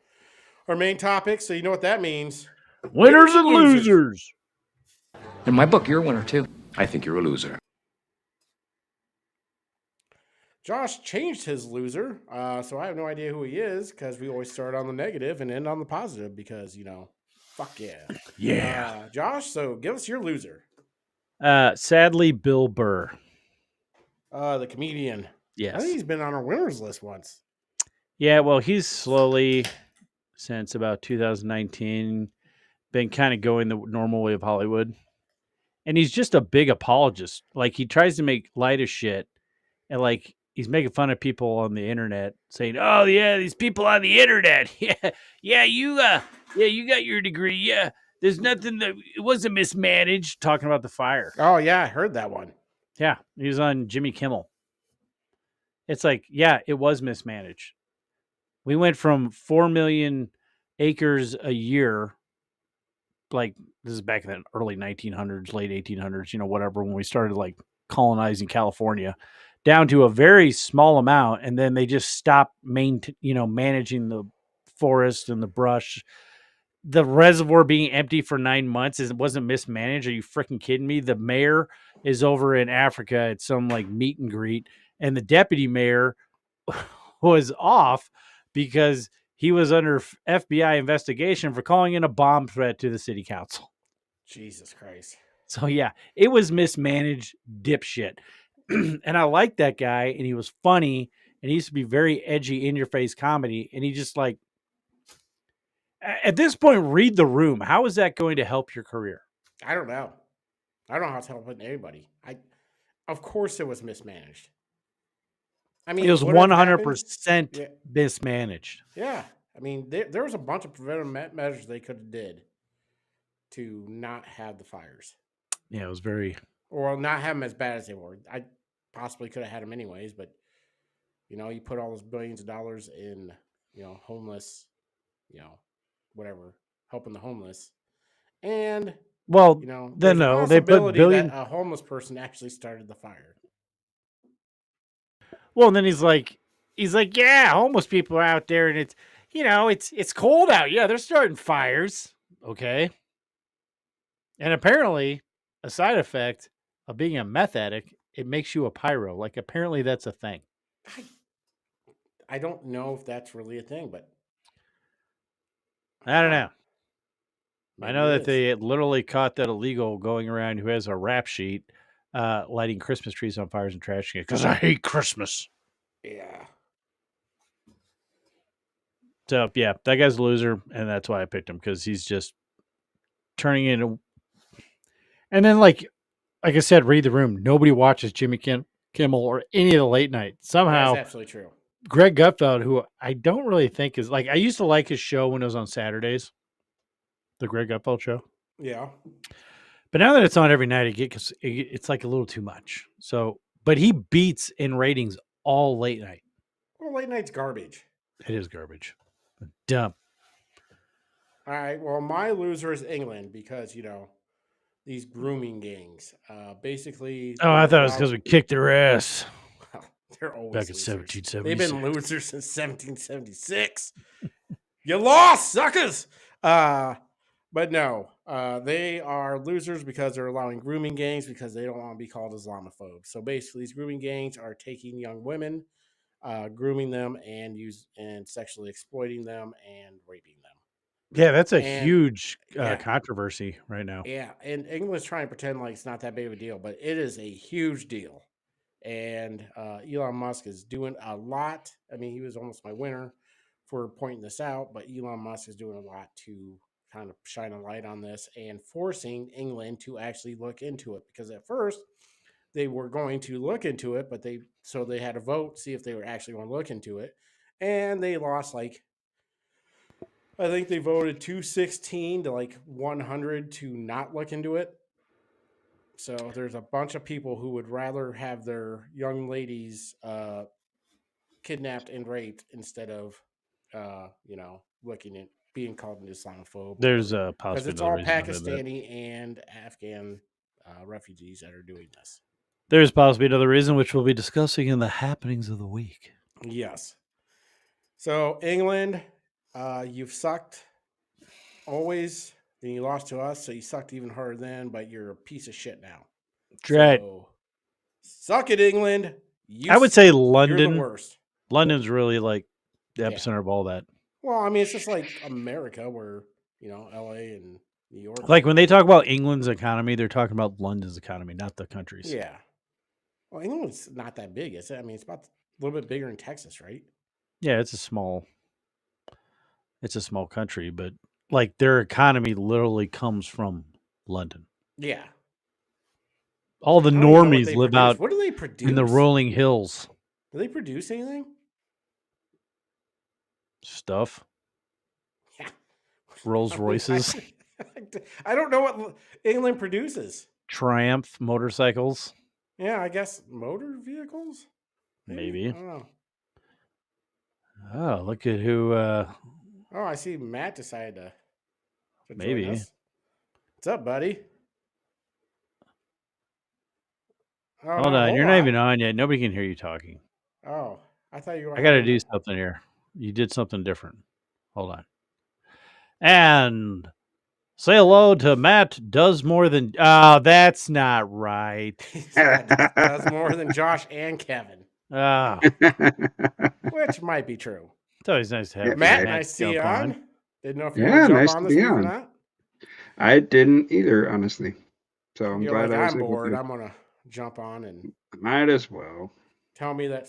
our main topic. So you know what that means. Winners and losers. In my book, you're a winner too. I think you're a loser. Josh changed his loser, so I have no idea who he is because we always start on the negative and end on the positive because, fuck yeah. Yeah. Josh, so give us your loser. Sadly, Bill Burr. The comedian. Yes. I think he's been on our winners list once. Yeah, well, he's slowly, since about 2019, been kind of going the normal way of Hollywood. And he's just a big apologist. Like, he tries to make light of shit. And, like, he's making fun of people on the internet, saying, "Oh, yeah, these people on the internet. You got your degree. Yeah, there's nothing that, it wasn't mismanaged," talking about the fire. Oh, yeah, I heard that one. Yeah, he was on Jimmy Kimmel. It's like, yeah, it was mismanaged. We went from 4 million acres a year, like, this is back in the early 1900s, late 1800s, whatever, when we started, like, colonizing California, down to a very small amount, and then they just stopped managing the forest and the brush. The reservoir being empty for 9 months wasn't mismanaged. Are you freaking kidding me? The mayor is over in Africa at some, like, meet and greet, and the deputy mayor was off because he was under FBI investigation for calling in a bomb threat to the city council. Jesus Christ. So yeah, it was mismanaged dipshit. And I liked that guy, and he was funny, and he used to be very edgy, in-your-face comedy, and he just, like, at this point, read The Room. How is that going to help your career? I don't know. I don't know how it's helping anybody. Of course it was mismanaged. I mean, It was 100% mismanaged. Yeah. I mean, there was a bunch of preventive measures they could have did to not have the fires. Yeah, it was very... Or not have them as bad as they were. I possibly could have had them anyways, but, you put all those billions of dollars in, homeless, whatever, helping the homeless. And, well, then no, they put that a homeless person actually started the fire. Well, and then he's like, yeah, homeless people are out there, and it's cold out. Yeah, they're starting fires. Okay. And apparently, a side effect of being a meth addict, it makes you a pyro. Like, apparently that's a thing. I don't know if that's really a thing, but I don't know. Maybe I know that is. they literally caught that illegal going around who has a rap sheet lighting Christmas trees on fires and trashing it because I hate Christmas. Yeah. So, yeah, that guy's a loser, and that's why I picked him, because he's just turning into... And then, like I said, read The Room. Nobody watches Jimmy Kimmel or any of the late night. Somehow, that's absolutely true. Greg Gutfeld, who I don't really think is... Like, I used to like his show when it was on Saturdays, the Greg Gutfeld show. Yeah. But now that it's on every night, it's like a little too much. So, but he beats in ratings all late night. Well, late night's garbage. It is garbage. Dumb. All right. Well, my loser is England because, these grooming gangs. Basically. Oh, I thought it was because we kicked their ass. Well, they're always back in losers. 1776. They've been losers since 1776. You lost, suckers. But no, they are losers because they're allowing grooming gangs because they don't want to be called Islamophobes. So basically, these grooming gangs are taking young women, grooming them, and sexually exploiting them and raping them. Yeah, that's a huge controversy right now. Yeah, and England's trying to pretend like it's not that big of a deal, but it is a huge deal. And Elon Musk is doing a lot. I mean, he was almost my winner for pointing this out, but Elon Musk is doing a lot to kind of shine a light on this and forcing England to actually look into it. Because at first they were going to look into it, but they had a vote, see if they were actually going to look into it. And they lost like I think they voted 216 to like 100 to not look into it. So there's a bunch of people who would rather have their young ladies kidnapped and raped instead of, looking at being called an Islamophobe. There's a because it's possible all reason under that. Pakistani and Afghan refugees that are doing this. There's possibly another reason, which we'll be discussing in the happenings of the week. Yes. So England, you've sucked always. Then you lost to us, so you sucked even harder then. But you're a piece of shit now. Right. So, suck it, England. I would say You're London. the worst. London's really like the epicenter of all that. Well, I mean, it's just like America, where LA and New York. Like when they talk about England's economy, they're talking about London's economy, not the country's. Yeah. Well, England's not that big, is it? I mean, it's about a little bit bigger in Texas, right? Yeah, it's a small country, but like their economy literally comes from London. Yeah. All the I don't even know what normies they live produce. out What do they produce? in the rolling hills. Do they produce anything? Stuff. Yeah. Rolls Royces. I don't know what England produces. Triumph motorcycles. Yeah, I guess motor vehicles? Maybe. I don't know. Oh, look at who Oh, I see Matt decided to maybe. join us. What's up, buddy? Oh, Hold on, you're not even on yet. Nobody can hear you talking. Oh, I thought you were. I got to do something here. You did something different. Hold on. And say hello to Matt does more than... Oh, that's not right. Does more than Josh and Kevin. Oh, Which might be true. it's always nice to have Matt, nice to see you jump on. Didn't know if you Yeah, want to jump nice on to this be week or on. not. I didn't either, honestly. So I'm You're glad like, I was I'm able bored. to. I'm going to jump on and Might as well. tell me that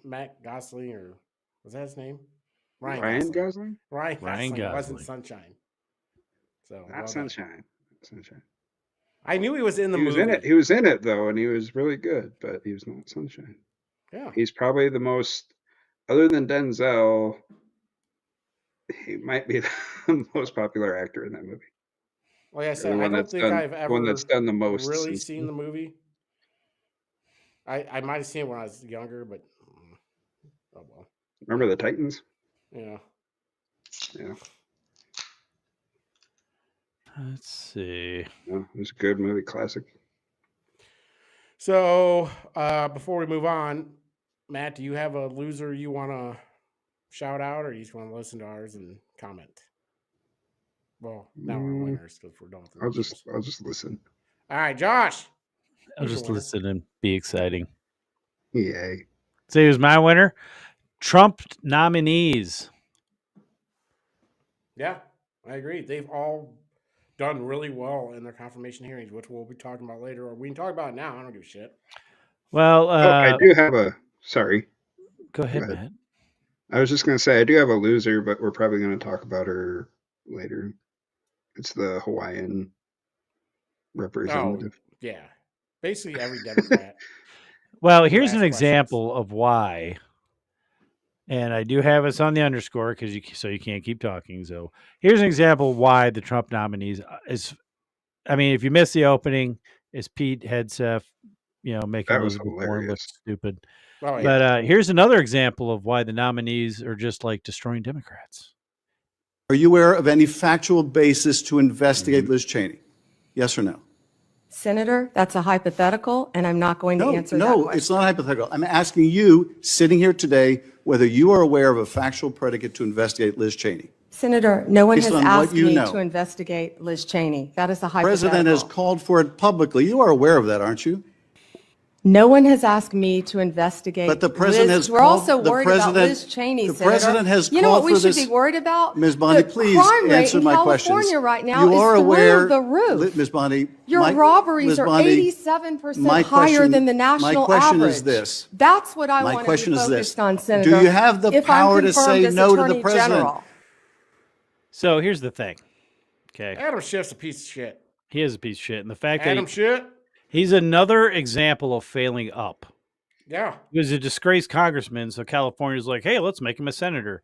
Matt Gosling, or was that his name? Ryan Gosling? Ryan Gosling Gosling. wasn't Sunshine. So Not well done. Sunshine. Sunshine. I knew he was in the He movie. was in it. He was in it though, and he was really good, but he was not Sunshine. Yeah. He's probably the most, other than Denzel, he might be the most popular actor in that movie. Like I Or said, the I one don't that's think done- I've the ever one that's done the most really since seen then. the movie. I might have seen it when I was younger, but oh well. Remember the Titans? Yeah. Yeah, Let's see. no, it was a good movie, classic. So before we move on, Matt, do you have a loser you want to shout out, or you just want to listen to ours and comment? Well, now we're winners because we're done with the losers. I'll just listen. All right, Josh. I'll who's your just winner? listen and be exciting. Yay. Say who's my winner? Trump nominees. Yeah, I agree. They've all done really well in their confirmation hearings, which we'll be talking about later, or we can talk about it now. I don't give a shit. Well, I do have a, sorry. go ahead, go ahead. Matt. I was just going to say, I do have a loser, but we're probably going to talk about her later. It's the Hawaiian representative. Yeah, basically every Democrat. Well, here's ask an questions. example of why. And I do have us on the underscore because you can't keep talking. So here's an example of why the Trump nominees is. I mean, if you missed the opening, is Pete Hegseth, making That was Elizabeth Warren look hilarious. stupid. Oh, yeah. But here's another example of why the nominees are just like destroying Democrats. Are you aware of any factual basis to investigate Liz Cheney? Yes or no? Senator, that's a hypothetical, and I'm not going to answer that No, question. it's not hypothetical. I'm asking you, sitting here today, whether you are aware of a factual predicate to investigate Liz Cheney. Senator, no one Based has on what asked you me know. to investigate Liz Cheney. That is a The hypothetical. president has called for it publicly. You are aware of that, aren't you? No one has asked me to investigate But the president Liz. has We're called- also the worried about president- Liz Cheney, the Senator. president has You know what called we for should this- be worried about? Ms. Bondi, The please crime rate answer in my California questions. right now You are is aware, through the roof. Ms. Bondi, Your my- robberies Ms. are Bondi, 87% my higher question- than the my national question average. is this. That's what I My want to be question is focused this. on, Senator. Do you have the if power I'm to confirmed say as no to the Attorney president? General. So here's the thing. Okay. Adam Schiff's a piece of shit. He is a piece of shit. And the fact Adam that shit. he's another example of failing up. Yeah. He was a disgraced congressman, so California's like, hey, let's make him a senator.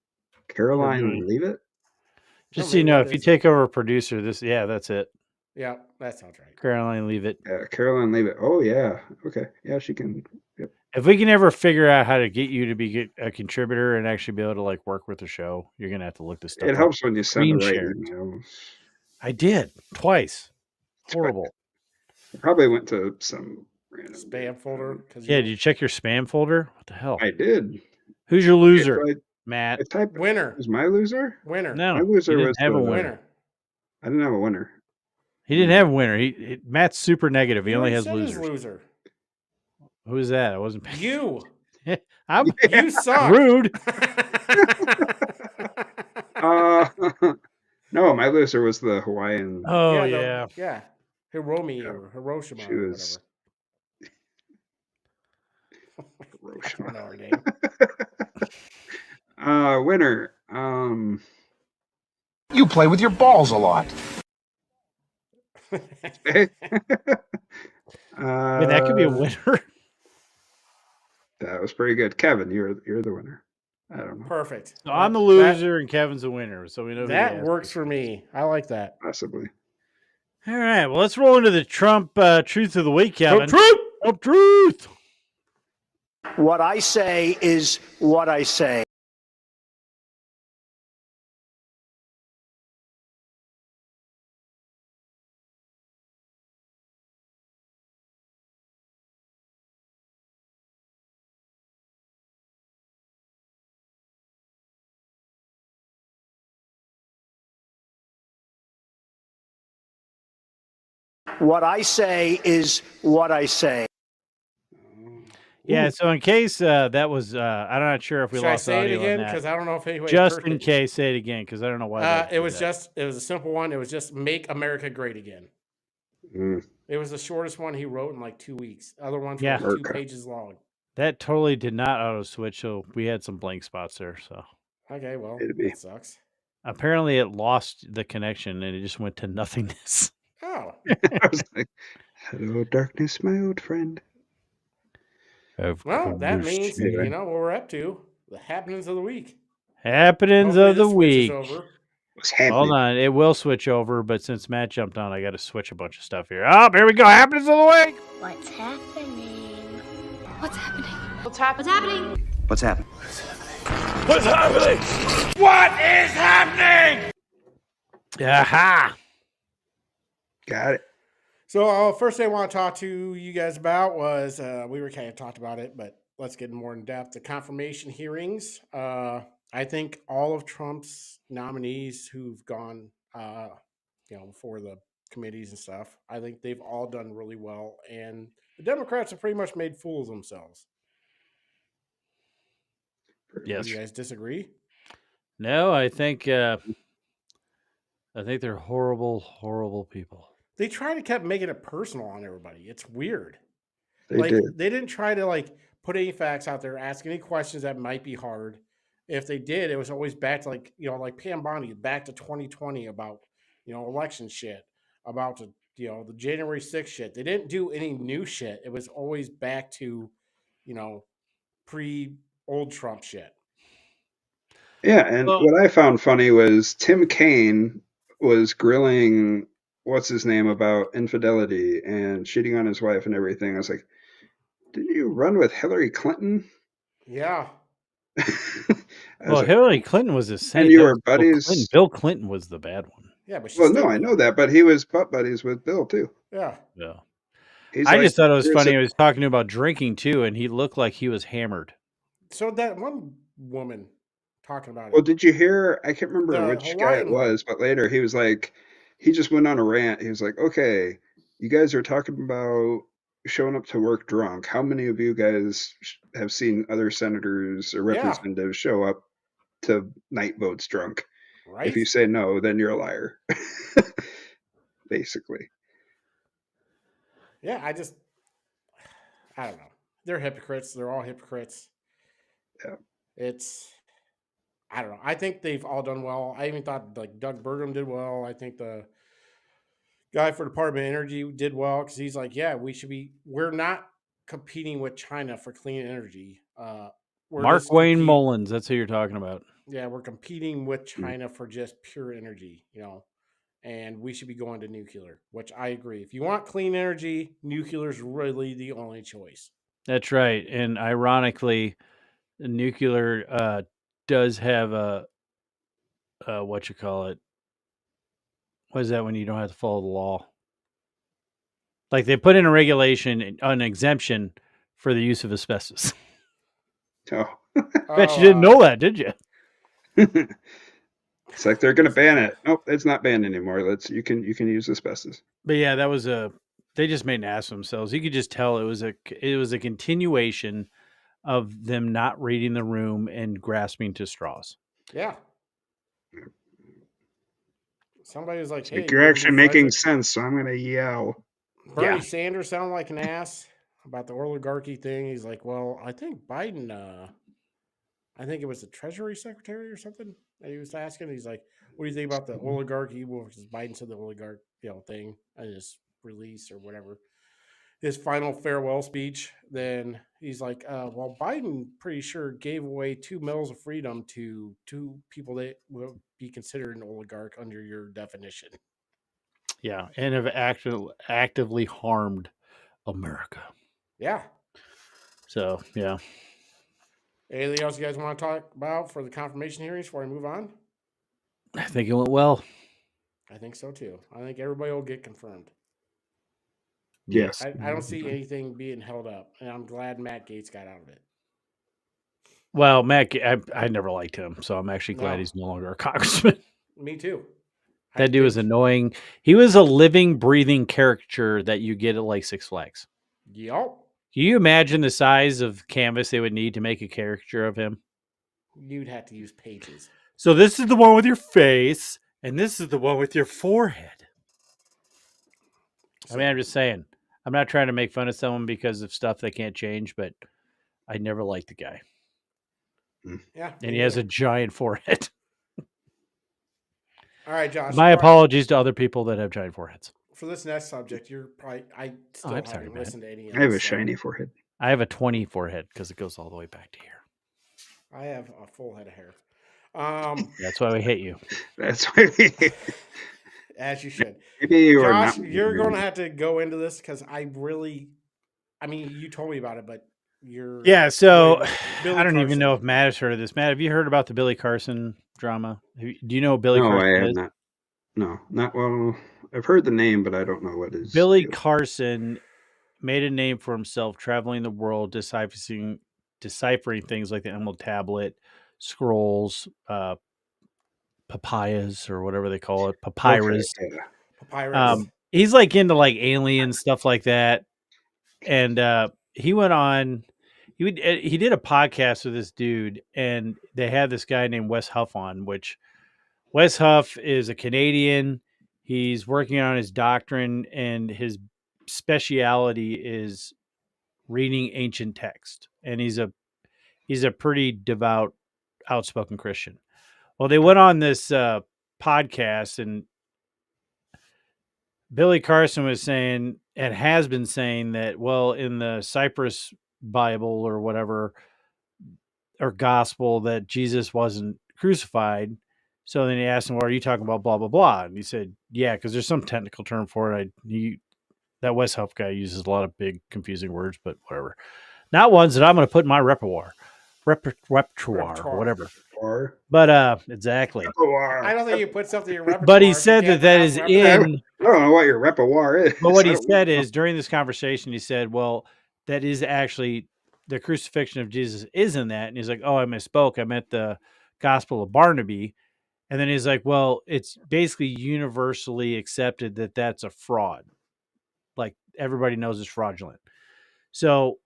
Caroline Leavitt? Just so you know, if you take over a producer, that's it. Yeah, that sounds right. Caroline Leavitt. Yeah, Caroline Leavitt. Oh, yeah. Okay. Yeah, she can. Yep. If we can ever figure out how to get you to be a contributor and actually be able to like work with the show, you're going to have to look this stuff up. It helps when you send the right share. emails. I did twice. Horrible. I probably went to some random spam folder. Yeah, did you check your spam folder? What the hell? I did. Who's your loser, Okay, so Matt? I typed winner. Was my loser? Winner. No, my loser didn't was have a the winner. I didn't have a winner. He didn't have a winner. Matt's super negative. He only has said losers. His loser. Who is that? I wasn't. You. You suck. Rude. No, my loser was the Hawaiian. Oh yeah. Hiromi or Hiroshima she was, or whatever. I don't know her name. Winner. You play with your balls a lot. That could be a winner. That was pretty good, Kevin. You're the winner. I don't know. Perfect. So I'm the loser and Kevin's the winner. So we know that works for me. I like that. Possibly. All right. Well, let's roll into the Trump truth of the week, Kevin. Trump truth. What I say is what I say. What I say is what I say. Yeah, so in case that was, I'm not sure if we lost say audio it again? Because I don't know if anybody just heard in it. case, say it again because I don't know why. It was a simple one. It was just make America great again. It was the shortest one he wrote in like 2 weeks. Other ones were 2 pages long. That totally did not auto switch, so we had some blank spots there. So okay, well, that sucks. Apparently, it lost the connection and it just went to nothingness. Oh, I was like, "Hello, darkness, my old friend." Well, that means you know what we're up to. The happenings of the week. Happenings of the week. What's happening? Hold on, it will switch over, but since Matt jumped on, I got to switch a bunch of stuff here. Oh, here we go. Happenings of the week. What's happening? What's happening? What's happening? What's happening? What's happening? What is happening? Aha! Got it. So first thing I want to talk to you guys about was we were kind of talked about it, but let's get more in depth. The confirmation hearings. I think all of Trump's nominees who've gone, before the committees and stuff, I think they've all done really well, and the Democrats have pretty much made fools of themselves. Yes. Do you guys disagree? No, I think they're horrible, horrible people. They try to keep making it personal on everybody. It's weird. They did. They didn't try to put any facts out there, ask any questions that might be hard. If they did, it was always back to like Pam Bondi, back to 2020 about, election shit, about the January 6th shit. They didn't do any new shit. It was always back to, pre-old Trump shit. Yeah, and what I found funny was Tim Kaine was grilling what's his name about infidelity and cheating on his wife and everything. I was like, didn't you run with Hillary Clinton? Yeah. Well, Hillary Clinton was a saint. And you were buddies. Bill Clinton was the bad one. Yeah, but I know that, but he was butt buddies with Bill too. Yeah. Yeah. I just thought it was funny. He was talking about drinking too, and he looked like he was hammered. So that one woman talking about it. Well, did you hear? I can't remember which guy it was, but later he was like, he just went on a rant. He was like, okay, you guys are talking about showing up to work drunk. How many of you guys have seen other senators or representatives show up to night votes drunk? Right. If you say no, then you're a liar. Basically. Yeah, I don't know. They're hypocrites. They're all hypocrites. Yeah. I don't know. I think they've all done well. I even thought Doug Burgum did well. I think the guy for Department of Energy did well because he's like, yeah, we're not competing with China for clean energy. Mark Wayne Mullins, that's who you're talking about. Yeah, we're competing with China for just pure energy, and we should be going to nuclear, which I agree. If you want clean energy, nuclear is really the only choice. That's right. And ironically, nuclear does have a what you call it. What is that when you don't have to follow the law? Like they put in a regulation, an exemption for the use of asbestos. Oh. Bet you didn't know that, did you? It's like they're going to ban it. Nope, it's not banned anymore. You can use asbestos. But yeah, that was they just made an ass of themselves. You could just tell it was a continuation of them not reading the room and grasping to straws. Yeah. Somebody was like, "Hey, you're actually making sense, so I'm going to yell." Bernie Sanders sounded like an ass about the oligarchy thing. He's like, "Well, I think Biden, I think it was the Treasury Secretary or something that he was asking. He's like, what do you think about the oligarchy?" Well, because Biden said the oligarch, thing in his release or whatever, his final farewell speech. Then he's like, well, Biden pretty sure gave away 2 mils of freedom to 2 people that will be considered an oligarch under your definition. Yeah, and have actively harmed America. Yeah. So, yeah. Anything else you guys want to talk about for the confirmation hearings before I move on? I think it went well. I think so too. I think everybody will get confirmed. Yes. I don't see anything being held up, and I'm glad Matt Gaetz got out of it. Well, Matt, I never liked him, so I'm actually glad he's no longer a congressman. Me too. That dude was annoying. He was a living, breathing caricature that you get at like Six Flags. Yup. Can you imagine the size of canvas they would need to make a caricature of him? You'd have to use pages. So this is the one with your face, and this is the one with your forehead. I mean, I'm just saying. I'm not trying to make fun of someone because of stuff they can't change, but I never liked the guy. Yeah. And he has a giant forehead. All right, Josh. My apologies to other people that have giant foreheads. For this next subject, you're probably I still haven't listened to any of I have a shiny forehead. I have a 20 forehead because it goes all the way back to here. I have a full head of hair. That's why we hate you. That's why we as you should. Maybe you are Josh, not. You're going to have to go into this because I mean, you told me about it, but you're... Yeah, so Billy I don't even know if Matt has heard of this. Matt, have you heard about the Billy Carson drama? Do you know who Billy Carson I have is? not. No, not well. I've heard the name, but I don't know what is. Billy Carson made a name for himself traveling the world, deciphering things like the Emerald Tablet, scrolls, papayas, or whatever they call it, papyrus. Okay, yeah. Papyrus. He's like into like alien stuff like that, and he went on. He did a podcast with this dude, and they had this guy named Wes Huff on, which Wes Huff is a Canadian. He's working on his doctrine, and his speciality is reading ancient text. And he's a pretty devout, outspoken Christian. Well, they went on this podcast, and Billy Carson was saying, and has been saying that, well, in the Cyprus Bible or whatever, or gospel, that Jesus wasn't crucified. So then he asked him, well, are you talking about blah, blah, blah? And he said, yeah, because there's some technical term for it. That Wes Huff guy uses a lot of big, confusing words, but whatever. Not ones that I'm going to put in my repertoire or whatever. But exactly. I don't think you put something in your repertoire. But he said that is in. I don't know what your repertoire is. But what he said is, during this conversation, he said, well, that is actually the crucifixion of Jesus is in that. And he's like, oh, I misspoke. I meant the Gospel of Barnaby. And then he's like, well, it's basically universally accepted that that's a fraud. Like everybody knows it's fraudulent. So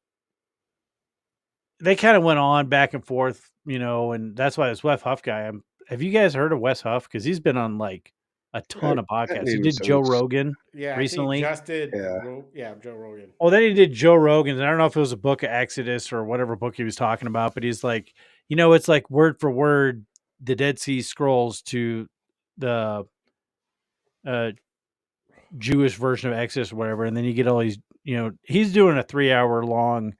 they kind of went on back and forth, and that's why this Wes Huff guy. Have you guys heard of Wes Huff? Because he's been on like a ton of podcasts. He did Joe Rogan recently. He just did. Joe Rogan. Well, then he did Joe Rogan. I don't know if it was a book of Exodus or whatever book he was talking about, but he's like, it's like word for word the Dead Sea Scrolls to the Jewish version of Exodus or whatever. And then you get all these, he's doing a 3-hour long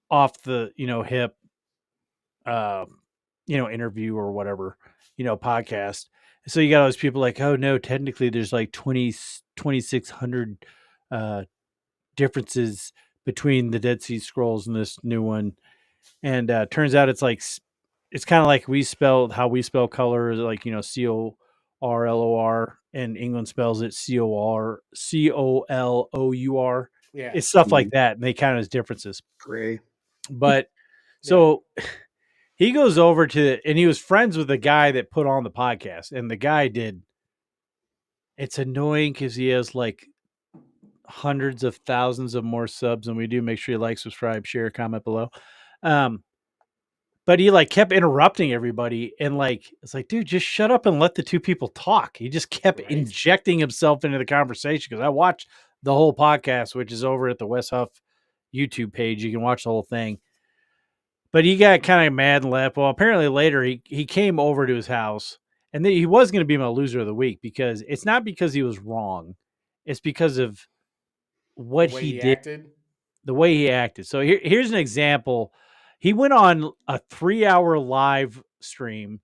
off the, hip, interview or whatever, podcast. So you got all those people like, oh no, technically there's like 2,600 differences between the Dead Sea Scrolls and this new one. And turns out it's kind of like how we spell color, like, CORLOR, and England spells it COLOUR. Yeah. It's stuff like that. And they count as differences. Gray. But so he goes over and he was friends with the guy that put on the podcast, and the guy it's annoying because he has like hundreds of thousands of more subs than we do. Make sure you like, subscribe, share, comment below. But he kept interrupting everybody, and it's like, dude, just shut up and let the two people talk. He just kept injecting himself into the conversation, because I watched the whole podcast, which is over at the Wes Huff YouTube page. You can watch the whole thing. But he got kind of mad and left. Well, apparently later he came over to his house, and he was going to be my loser of the week, because it's not because he was wrong. It's because of what he did, the way he acted. So here's an example. He went on a 3-hour live stream,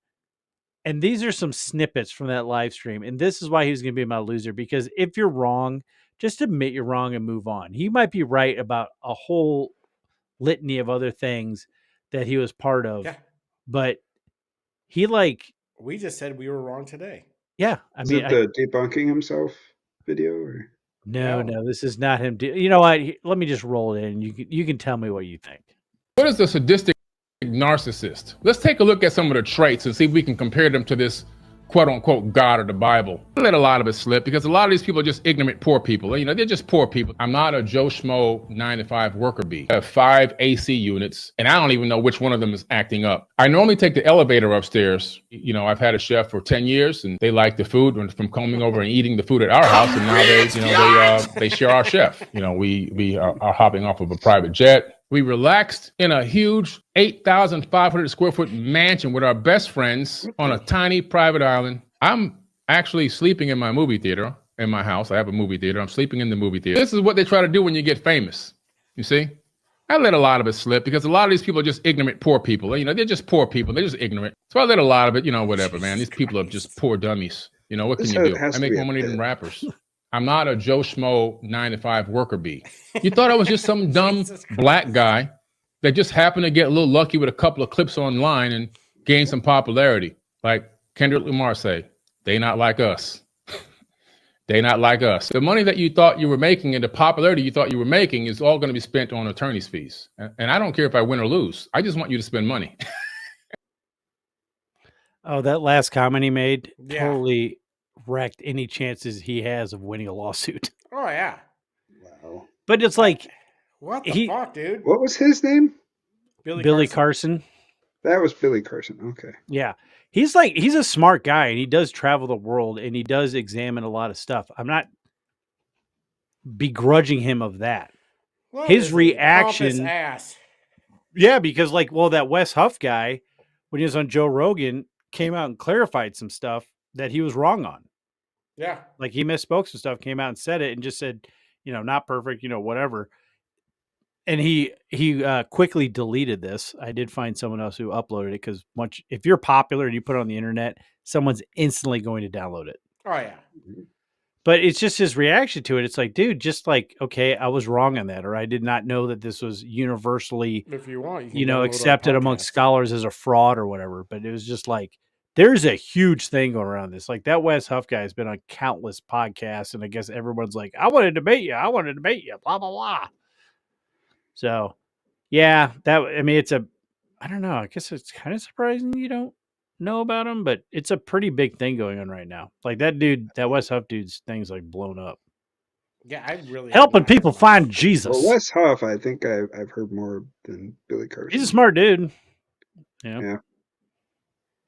and these are some snippets from that live stream. And this is why he was going to be my loser, because if you're wrong, just admit you're wrong and move on. He might be right about a whole litany of other things that he was part of, but he we just said we were wrong today. Yeah, Is it the debunking himself video? Or? No, this is not him. You know what? Let me just roll it in. You can tell me what you think. What is a sadistic narcissist? Let's take a look at some of the traits and see if we can compare them to this quote-unquote God of the Bible. I let a lot of it slip, because a lot of these people are just ignorant poor people. They're just poor people. I'm not a Joe Schmo 9-to-5 worker bee. I have 5 AC units, and I don't even know which one of them is acting up. I normally take the elevator upstairs. I've had a chef for 10 years, and they like the food from coming over and eating the food at our house, and now they share our chef. We are hopping off of a private jet. We relaxed in a huge 8,500 square foot mansion with our best friends on a tiny private island. I'm actually sleeping in my movie theater in my house. I have a movie theater. I'm sleeping in the movie theater. This is what they try to do when you get famous. You see? I let a lot of it slip, because a lot of these people are just ignorant poor people. They're just poor people. They're just ignorant. So I let a lot of it, whatever, man. These people are just poor dummies. What can you do? I make more money than rappers. I'm not a Joe Schmo 9-to-5 worker bee. You thought I was just some dumb black guy that just happened to get a little lucky with a couple of clips online and gain some popularity. Like Kendrick Lamar say, they not like us. They not like us. The money that you thought you were making and the popularity you thought you were making is all going to be spent on attorney's fees. And I don't care if I win or lose. I just want you to spend money. Oh, that last comment he made totally wrecked any chances he has of winning a lawsuit. Oh yeah. Wow. But it's like, what the fuck, dude? What was his name? Billy Carson. That was Billy Carson. Okay. Yeah. He's a smart guy, and he does travel the world, and he does examine a lot of stuff. I'm not begrudging him of that. What His reaction. Ass. Yeah, because that Wes Huff guy, when he was on Joe Rogan, came out and clarified some stuff that he was wrong on. Yeah. He misspoke some stuff, came out and said it, and just said, not perfect, whatever. And he quickly deleted this. I did find someone else who uploaded it, because if you're popular and you put it on the internet, someone's instantly going to download it. Oh yeah. But it's just his reaction to it. It's like, dude, okay, I was wrong on that, or I did not know that this was universally, if you want, you can accepted amongst scholars as a fraud or whatever. But it was just there's a huge thing going around this. That Wes Huff guy has been on countless podcasts, and I guess everyone's like, I want to debate you, blah, blah, blah. So, yeah, I don't know. I guess it's kind of surprising you don't know about him, but it's a pretty big thing going on right now. That Wes Huff dude's thing's blown up. Yeah, I really helping people find Jesus. Well, Wes Huff, I think I've heard more than Billy Carson. He's a smart dude. Yeah.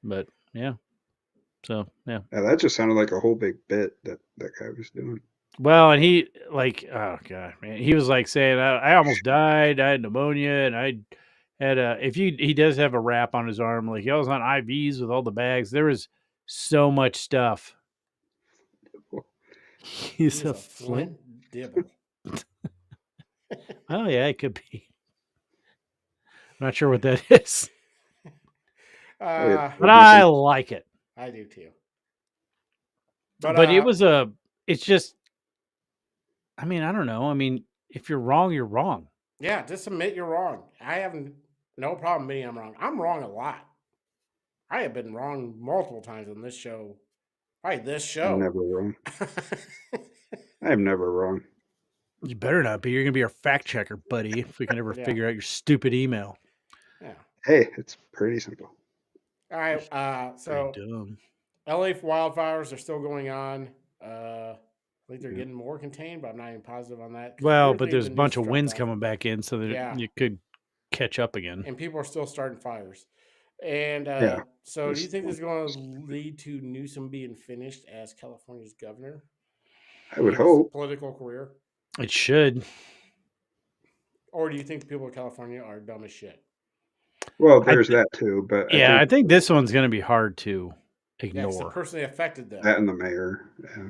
But yeah. So yeah. That just sounded like a whole big bit that guy was doing. Well, and he oh god, man, he was saying, I almost died. I had pneumonia, and I had he does have a wrap on his arm. He was on IVs with all the bags. There was so much stuff. He's a Flint dibble. Oh yeah, it could be. I'm not sure what that is. But I like it. I do too. But it's just, I mean, I don't know. I mean, if you're wrong, you're wrong. Yeah, just admit you're wrong. I have no problem admitting I'm wrong. I'm wrong a lot. I have been wrong multiple times on this show. I'm never wrong. I'm never wrong. You better not be. You're going to be our fact checker, buddy, if we can ever figure out your stupid email. Yeah. Hey, it's pretty simple. All right. So LA wildfires are still going on. I think they're getting more contained, but I'm not even positive on that. Well, but there's a bunch of winds coming back in, so that you could catch up again. And people are still starting fires. And so do you think this is going to lead to Newsom being finished as California's governor? I would hope. Political career? It should. Or do you think the people of California are dumb as shit? Well, there's that too, but I think this one's going to be hard to ignore. Yeah, personally affected them. That and the mayor. Yeah.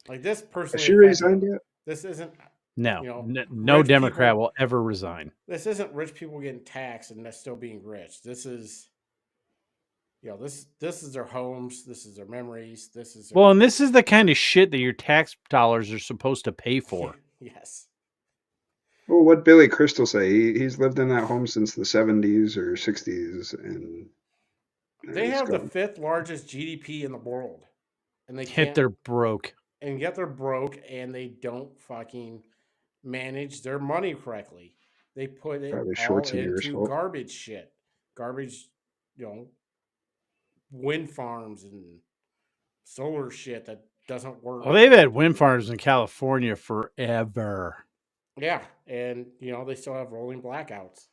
Like this person. Has she resigned yet? This isn't. No, no Democrat will ever resign. This isn't rich people getting taxed and that's still being rich. This is, this is their homes. This is their memories. This is and this is the kind of shit that your tax dollars are supposed to pay for. Yes. Well, what'd Billy Crystal say? He's lived in that home since the 70s or 60s, and they have the 5th largest GDP in the world, and they can't. They're broke, and yet they're broke, and they don't fucking manage their money correctly. They put it all into garbage shit, wind farms and solar shit that doesn't work. Well, they've had wind farms in California forever. Yeah, and they still have rolling blackouts.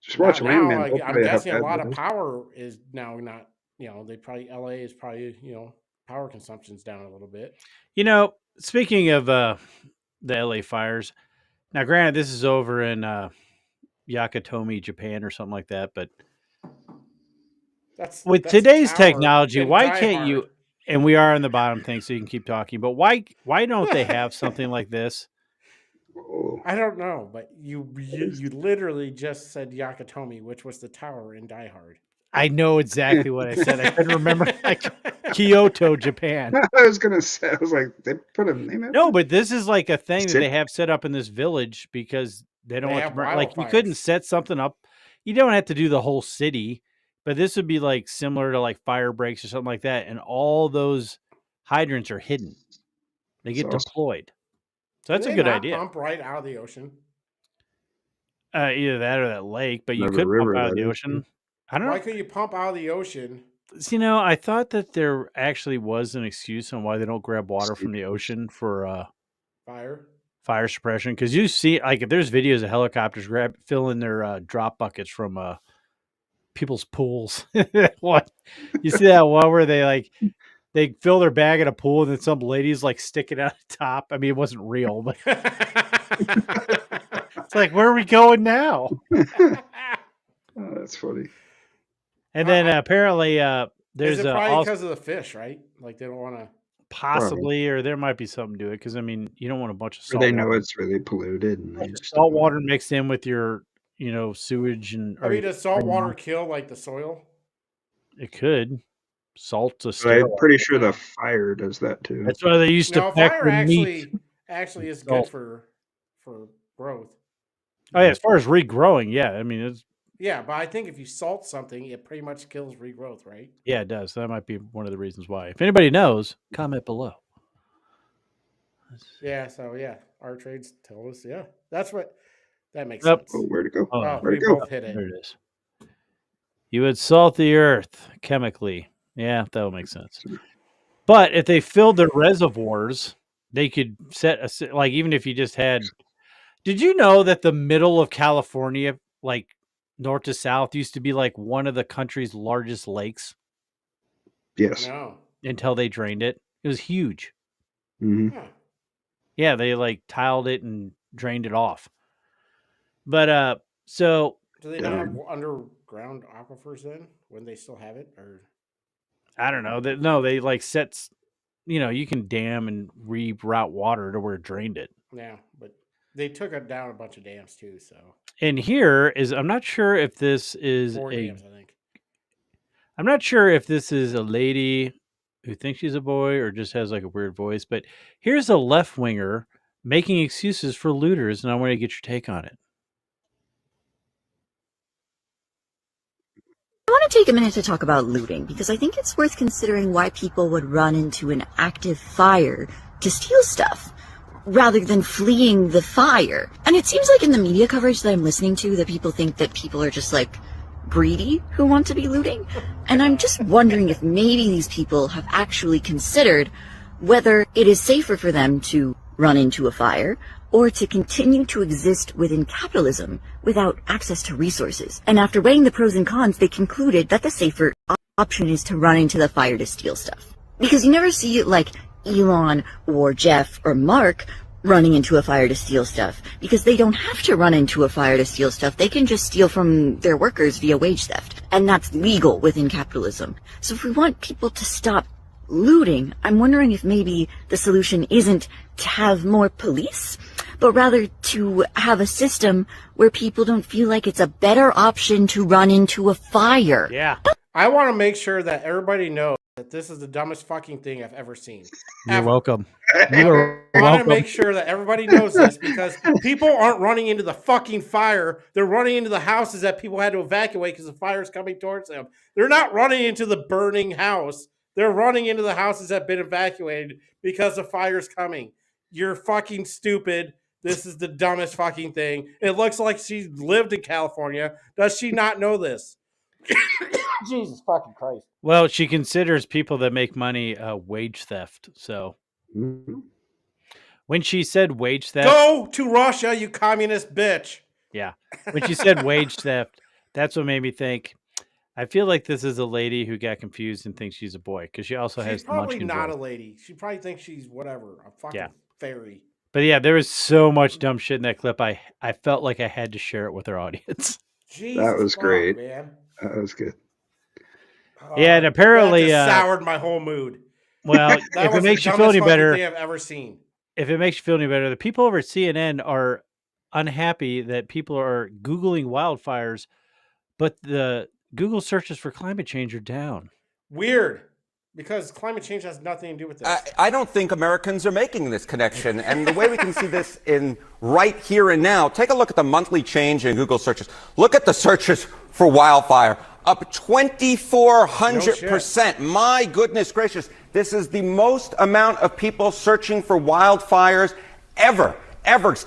Just watch Rain Man. I'm guessing a lot of power is now not. LA is probably power consumption's down a little bit. Speaking of the LA fires, now granted this is over in Yakatomi, Japan, or something like that, but with today's technology, why can't you? And we are on the bottom thing, so you can keep talking. But why don't they have something like this? I don't know, but you literally just said Yakatomi, which was the tower in Die Hard. I know exactly what I said. I couldn't remember. Kyoto, Japan. I was gonna say. I was like, they put a name in. No, but this is like a thing that they have set up in this village because they don't want to burn. Like you couldn't set something up. You don't have to do the whole city, but this would be like similar to like fire breaks or something like that. And all those hydrants are hidden. They get deployed. So that's a good idea. Pump right out of the ocean. Either that or that lake, but you could pump out of the ocean. I don't know. Why could you pump out of the ocean? I thought that there actually was an excuse on why they don't grab water from the ocean for fire suppression. Because you see, like, if there's videos of helicopters filling their drop buckets from people's pools. What you see that one where they fill their bag in a pool and then some lady's like sticking out the top. I mean, it wasn't real, but it's like, where are we going now? Oh, that's funny. And then apparently there's probably because of the fish, right? Like they don't want to. Possibly, or there might be something to it because I mean, you don't want a bunch of salt. They know it's really polluted, and salt water mixed in with your, sewage and. I mean, does salt water kill like the soil? It could. Salt's a. I'm pretty sure the fire does that too. That's why they used to. Fire actually is good for growth. Oh yeah, as far as regrowing, yeah. I mean, it's. Yeah, but I think if you salt something, it pretty much kills regrowth, right? Yeah, it does. That might be one of the reasons why. If anybody knows, comment below. Yeah, so our trades tell us, that makes sense. Oh, where'd it go? We both hit it. There it is. You would salt the earth chemically. Yeah, that would make sense. But if they filled their reservoirs, they could even if you just had. Did you know that the middle of California, like north to south, used to be like one of the country's largest lakes? Yes. No. Until they drained it. It was huge. Mm-hmm. Yeah, they like tiled it and drained it off. But so do they not have underground aquifers then when they still have it, or I don't know. No, they like you can dam and reroute water to where it drained it. Yeah, but they took down a bunch of dams too, so. And here is, I'm not sure if this is 4 dams, I think. I'm not sure if this is a lady who thinks she's a boy or just has like a weird voice, but here's a left winger making excuses for looters, and I want to get your take on it. I want to take a minute to talk about looting, because I think it's worth considering why people would run into an active fire to steal stuff, rather than fleeing the fire. And it seems like in the media coverage that I'm listening to that people think that people are just like greedy who want to be looting. And I'm just wondering if maybe these people have actually considered whether it is safer for them to run into a fire or to continue to exist within capitalism without access to resources. And after weighing the pros and cons, they concluded that the safer option is to run into the fire to steal stuff. Because you never see it like Elon or Jeff or Mark running into a fire to steal stuff, because they don't have to run into a fire to steal stuff. They can just steal from their workers via wage theft, and that's legal within capitalism. So if we want people to stop looting, I'm wondering if maybe the solution isn't to have more police, but rather to have a system where people don't feel like it's a better option to run into a fire. Yeah. I want to make sure that everybody knows that this is the dumbest fucking thing I've ever seen. You're welcome. I want to make sure that everybody knows this, because people aren't running into the fucking fire. They're running into the houses that people had to evacuate because the fire is coming towards them. They're not running into the burning house. They're running into the houses that have been evacuated because the fire's coming. You're fucking stupid. This is the dumbest fucking thing. It looks like she lived in California. Does she not know this? Jesus fucking Christ. Well, she considers people that make money wage theft. So when she said wage theft, go to Russia, you communist bitch. Yeah. When she said wage theft, that's what made me think. I feel like this is a lady who got confused and thinks she's a boy, because she also has the munchkin probably not voice. a lady. She probably thinks she's whatever, a fucking fairy. But yeah, there was so much dumb shit in that clip. I felt like I had to share it with our audience. Jesus, that was great, man. That was good. Yeah, and apparently that just soured my whole mood. Well, if it makes you feel any better, thing I've ever seen. If it makes you feel any better, the people over at CNN are unhappy that people are Googling wildfires, but the Google searches for climate change are down. Weird, because climate change has nothing to do with this. I don't think Americans are making this connection. And the way we can see this in right here and now, take a look at the monthly change in Google searches. Look at the searches for wildfire. Up 2,400%. My goodness gracious. This is the most amount of people searching for wildfires ever.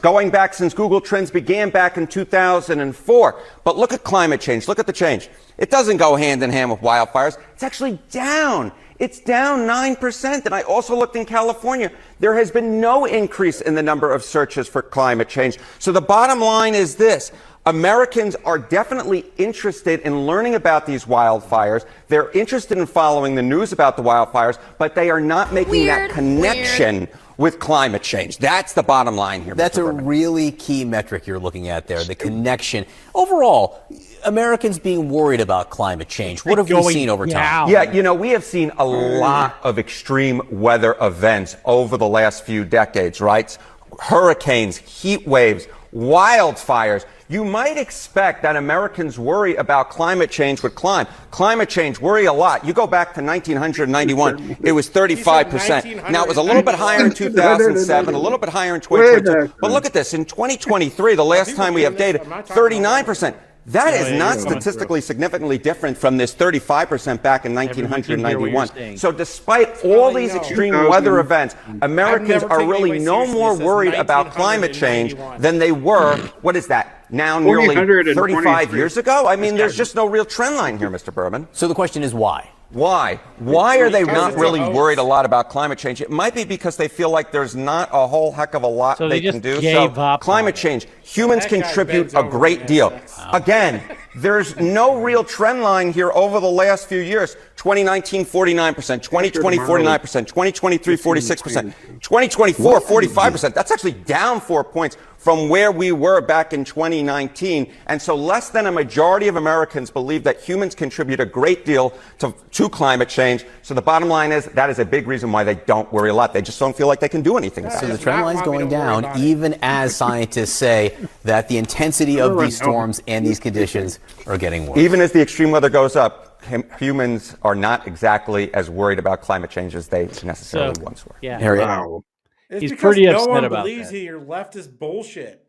Going back since Google Trends began back in 2004. But look at climate change. Look at the change. It doesn't go hand in hand with wildfires. It's actually down. It's down 9%. And I also looked in California. There has been no increase in the number of searches for climate change. So the bottom line is this. Americans are definitely interested in learning about these wildfires. They're interested in following the news about the wildfires, but they are not making that connection with climate change. That's the bottom line here. That's a really key metric you're looking at there, the connection. Overall, Americans being worried about climate change. What have we seen over time? Yeah, you know, we have seen a lot of extreme weather events over the last few decades, right? Hurricanes, heat waves, wildfires. You might expect that Americans worry about climate change with climate change worry a lot. You go back to 1991, it was 35%. Now, it was a little bit higher in 2007, a little bit higher in 2022. But look at this. In 2023, the last time we have data, 39%. That is not statistically significantly different from this 35% back in 1991. So despite all these extreme weather events, Americans are really no more worried about climate change than they were, what is that, now nearly 35 years ago? I mean, there's just no real trend line here, Mr. Berman. So the question is why? Why? Why are they not really worried a lot about climate change? It might be because they feel like there's not a whole heck of a lot they can do. So climate change, humans contribute a great deal. Again, there's no real trend line here over the last few years. 2019, 49%, 2020, 49%, 2023, 46%, 2024, 45%. That's actually down 4 points from where we were back in 2019. And so less than a majority of Americans believe that humans contribute a great deal to climate change. So the bottom line is that is a big reason why they don't worry a lot. They just don't feel like they can do anything about it. So the trend line's going down, even as scientists say that the intensity of these storms and these conditions are getting worse. Even as the extreme weather goes up, humans are not exactly as worried about climate change as they necessarily once were. Yeah. Wow. It's He's because pretty no upset one about believes that. your leftist bullshit.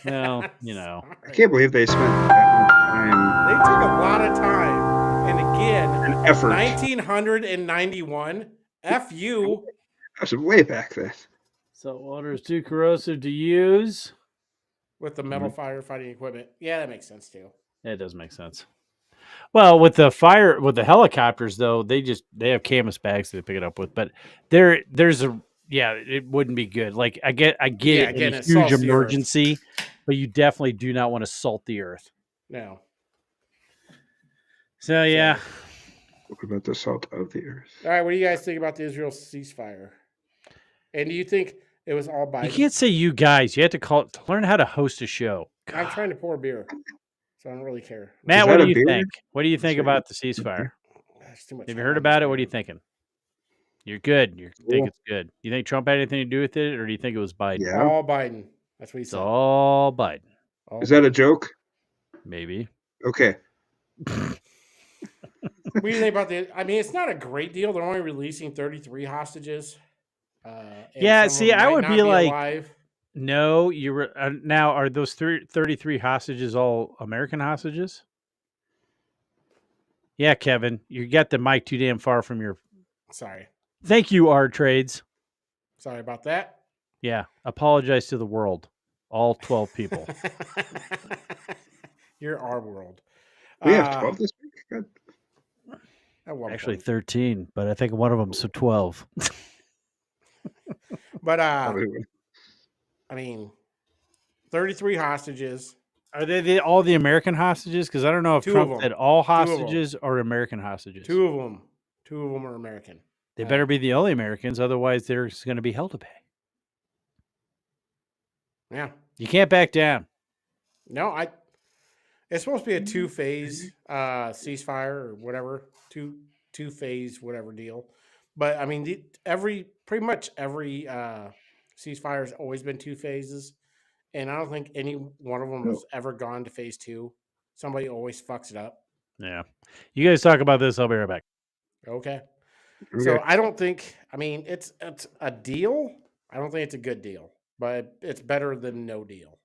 Well, you know. I can't believe they spent that much time. They took a lot of time. And again, An effort. 1991, F you. That was way back then. Salt water is too corrosive to use. With the metal firefighting equipment. Yeah, that makes sense too. It does make sense. Well, with the helicopters though, they have canvas bags that they pick it up with, but it wouldn't be good. Like I get it in a huge emergency, but you definitely do not want to salt the earth. No. So yeah. What about the salt of the earth? All right, what do you guys think about the Israel ceasefire? And do you think it was all Biden? You can't say you guys. You have to learn how to host a show. God. I'm trying to pour beer, so I don't really care. Matt, what do you think? What do you think about the ceasefire? Too much. Have you heard about it? What are you thinking? You're good. You think it's good. You think Trump had anything to do with it, or do you think it was Biden? Yeah. All Biden. That's what he said. It's all Biden. Is that a joke? Maybe. Okay. What do you think about the? I mean, it's not a great deal. They're only releasing 33 hostages. Yeah. See, I would be like, alive. no. You were now. Are those 33 hostages all American hostages? Yeah, Kevin, you got the mic too damn far from your. Sorry. Thank you, R Trades. Sorry about that. Yeah, apologize to the world, all 12 people. You're our world. We have 12 this week. Good. Actually, 13, but I think one of them's 12. But I mean, 33 hostages. Are they all the American hostages? Because I don't know if Trump said all hostages or American hostages. Two of them are American. They better be the only Americans, otherwise they're going to be hell to pay. Yeah, you can't back down. No, it's supposed to be a two-phase ceasefire or whatever, two-phase whatever deal. But I mean, pretty much every ceasefire has always been 2 phases, and I don't think any one of them has ever gone to phase 2. Somebody always fucks it up. Yeah, you guys talk about this. I'll be right back. Okay. So I don't think. I mean, it's a deal. I don't think it's a good deal, but it's better than no deal.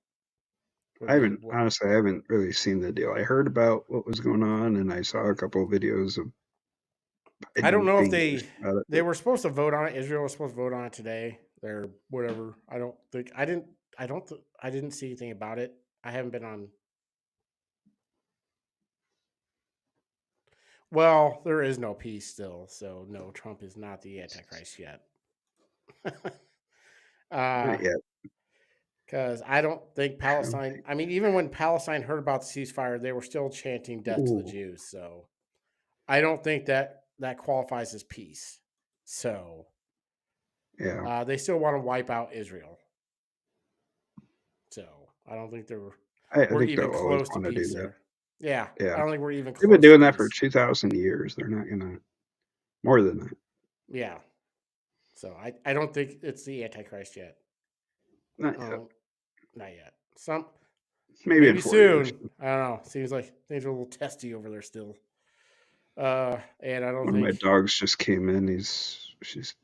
I haven't really seen the deal. I heard about what was going on, and I saw a couple of videos of. I don't know if they were supposed to vote on it. Israel was supposed to vote on it today. They're whatever. I didn't see anything about it. I haven't been on. Well, there is no peace still, so no, Trump is not the Antichrist yet. Not yet. Because I don't think Palestine. I mean, even when Palestine heard about the ceasefire, they were still chanting "Death to the Jews." So, I don't think that qualifies as peace. So, yeah, they still want to wipe out Israel. So, I don't think we're think even close to do peace that. there. Yeah, yeah. I don't think we're even close. They've been doing that for 2,000 years. They're not gonna more than that. Yeah. So I don't think it's the Antichrist yet. Not yet. Not yet. Maybe in 4 years. Soon. I don't know. Seems like things are a little testy over there still. And I don't One think of my dogs just came in. She's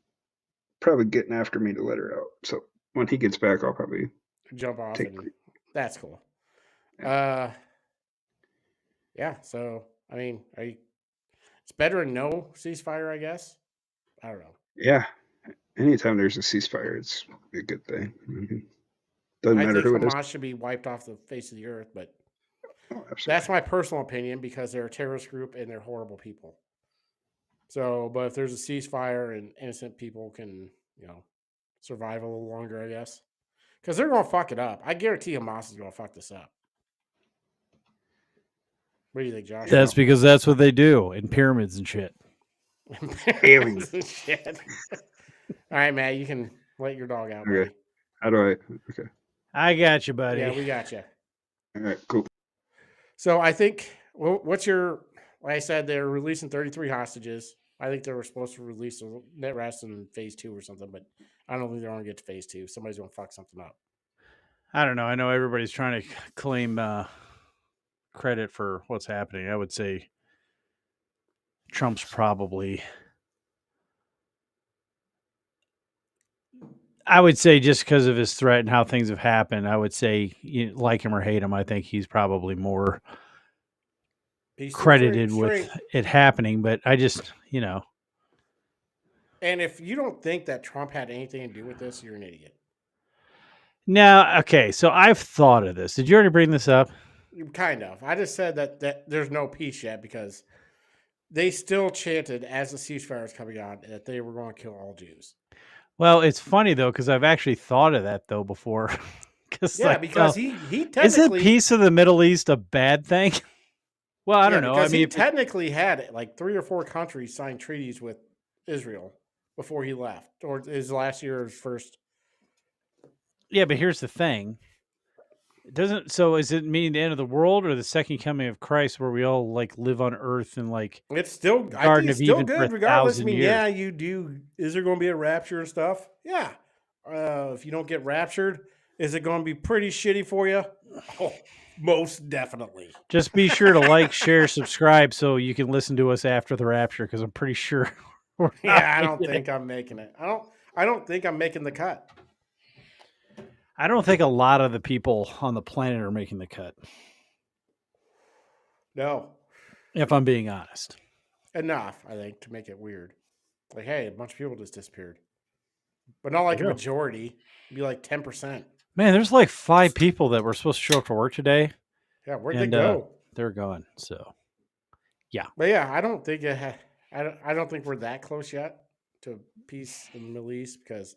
probably getting after me to let her out. So when he gets back, I'll probably jump off. That's cool. Yeah. So I mean, it's better than no ceasefire, I guess. I don't know. Yeah. Anytime there's a ceasefire, it's a good thing. Doesn't matter who it is. Hamas should be wiped off the face of the earth, but that's my personal opinion because they're a terrorist group and they're horrible people. So, but if there's a ceasefire and innocent people can, survive a little longer, I guess, because they're going to fuck it up. I guarantee Hamas is going to fuck this up. What do you think, Josh? That's because that's what they do in pyramids and shit. Pyramids and shit. All right, Matt, you can let your dog out. Okay. Buddy. How do I? Okay. I got you, buddy. Yeah, we got you. All right, cool. So I think, what's your? Like I said, they're releasing 33 hostages. I think they were supposed to release the net rest in phase 2 or something, but I don't think they're going to get to phase 2. Somebody's going to fuck something up. I don't know. I know everybody's trying to claim credit for what's happening. I would say Trump's probably. I would say just because of his threat and how things have happened, I would say, like him or hate him, I think he's probably more credited with it happening. But I just, And if you don't think that Trump had anything to do with this, you're an idiot. Now, okay, so I've thought of this. Did you already bring this up? Kind of. I just said that there's no peace yet because they still chanted as the ceasefire was coming on that they were going to kill all Jews. Well, it's funny though because I've actually thought of that though before. Because he technically isn't peace of the Middle East a bad thing? Well, I don't know. Because he technically had like 3 or 4 countries sign treaties with Israel before he left, or his last year or his first. Yeah, but here's the thing. Does it mean the end of the world or the second coming of Christ where we all like live on earth and like it's still Garden of Eden good regardless? I mean, yeah, you do. Is there going to be a rapture and stuff? Yeah. If you don't get raptured, is it going to be pretty shitty for you? Oh, most definitely. Just be sure to like, share, subscribe so you can listen to us after the rapture because I'm pretty sure. I don't think I'm making it. I don't think I'm making the cut. I don't think a lot of the people on the planet are making the cut. No. If I'm being honest. Enough, I think, to make it weird. Like, hey, a bunch of people just disappeared. But not like a majority. It'd be like 10%. Man, there's like 5 people that were supposed to show up to work today. Yeah, where'd they go? They're gone. So, yeah. But yeah, I don't think I don't think we're that close yet to peace in the Middle East because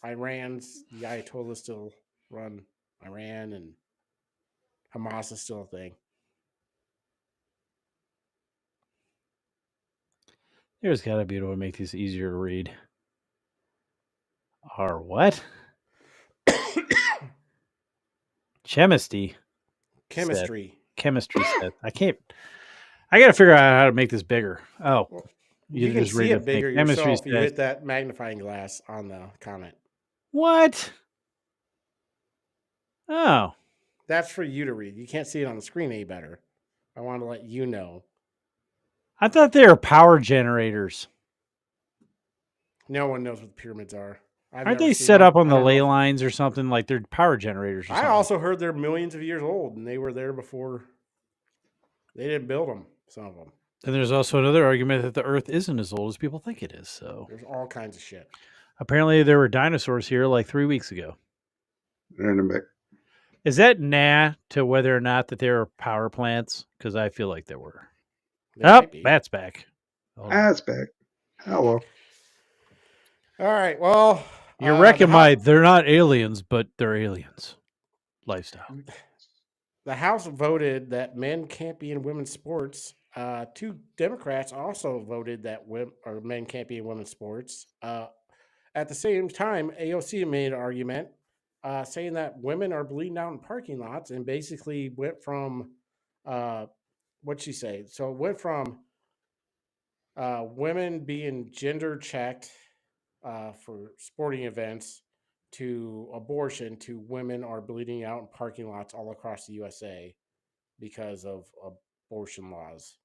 the Ayatollah still run Iran and Hamas is still a thing. There's got to be a way to make these easier to read. Or what? Chemistry. Chemistry said. I got to figure out how to make this bigger. Oh. Well, you can just see it bigger yourself. You hit that magnifying glass on the comment. What? Oh. That's for you to read. You can't see it on the screen any better. I want to let you know. I thought they were power generators. No one knows what the pyramids are. Aren't they set up on the ley lines or something? Like they're power generators or something? I also heard they're millions of years old, and they were there before. They didn't build them, some of them. And there's also another argument that the Earth isn't as old as people think it is. So there's all kinds of shit. Apparently, there were dinosaurs here like 3 weeks ago. Is that to whether or not that there are power plants? Because I feel like there were. Bat's back. Bat's back. Hello. All right. Well, you're wrecking they're not aliens, but they're aliens lifestyle. The House voted that men can't be in women's sports. 2 Democrats also voted that men can't be in women's sports. At the same time, AOC made an argument saying that women are bleeding out in parking lots and basically went from, what'd she say? So it went from women being gender checked for sporting events to abortion to women are bleeding out in parking lots all across the USA because of abortion laws.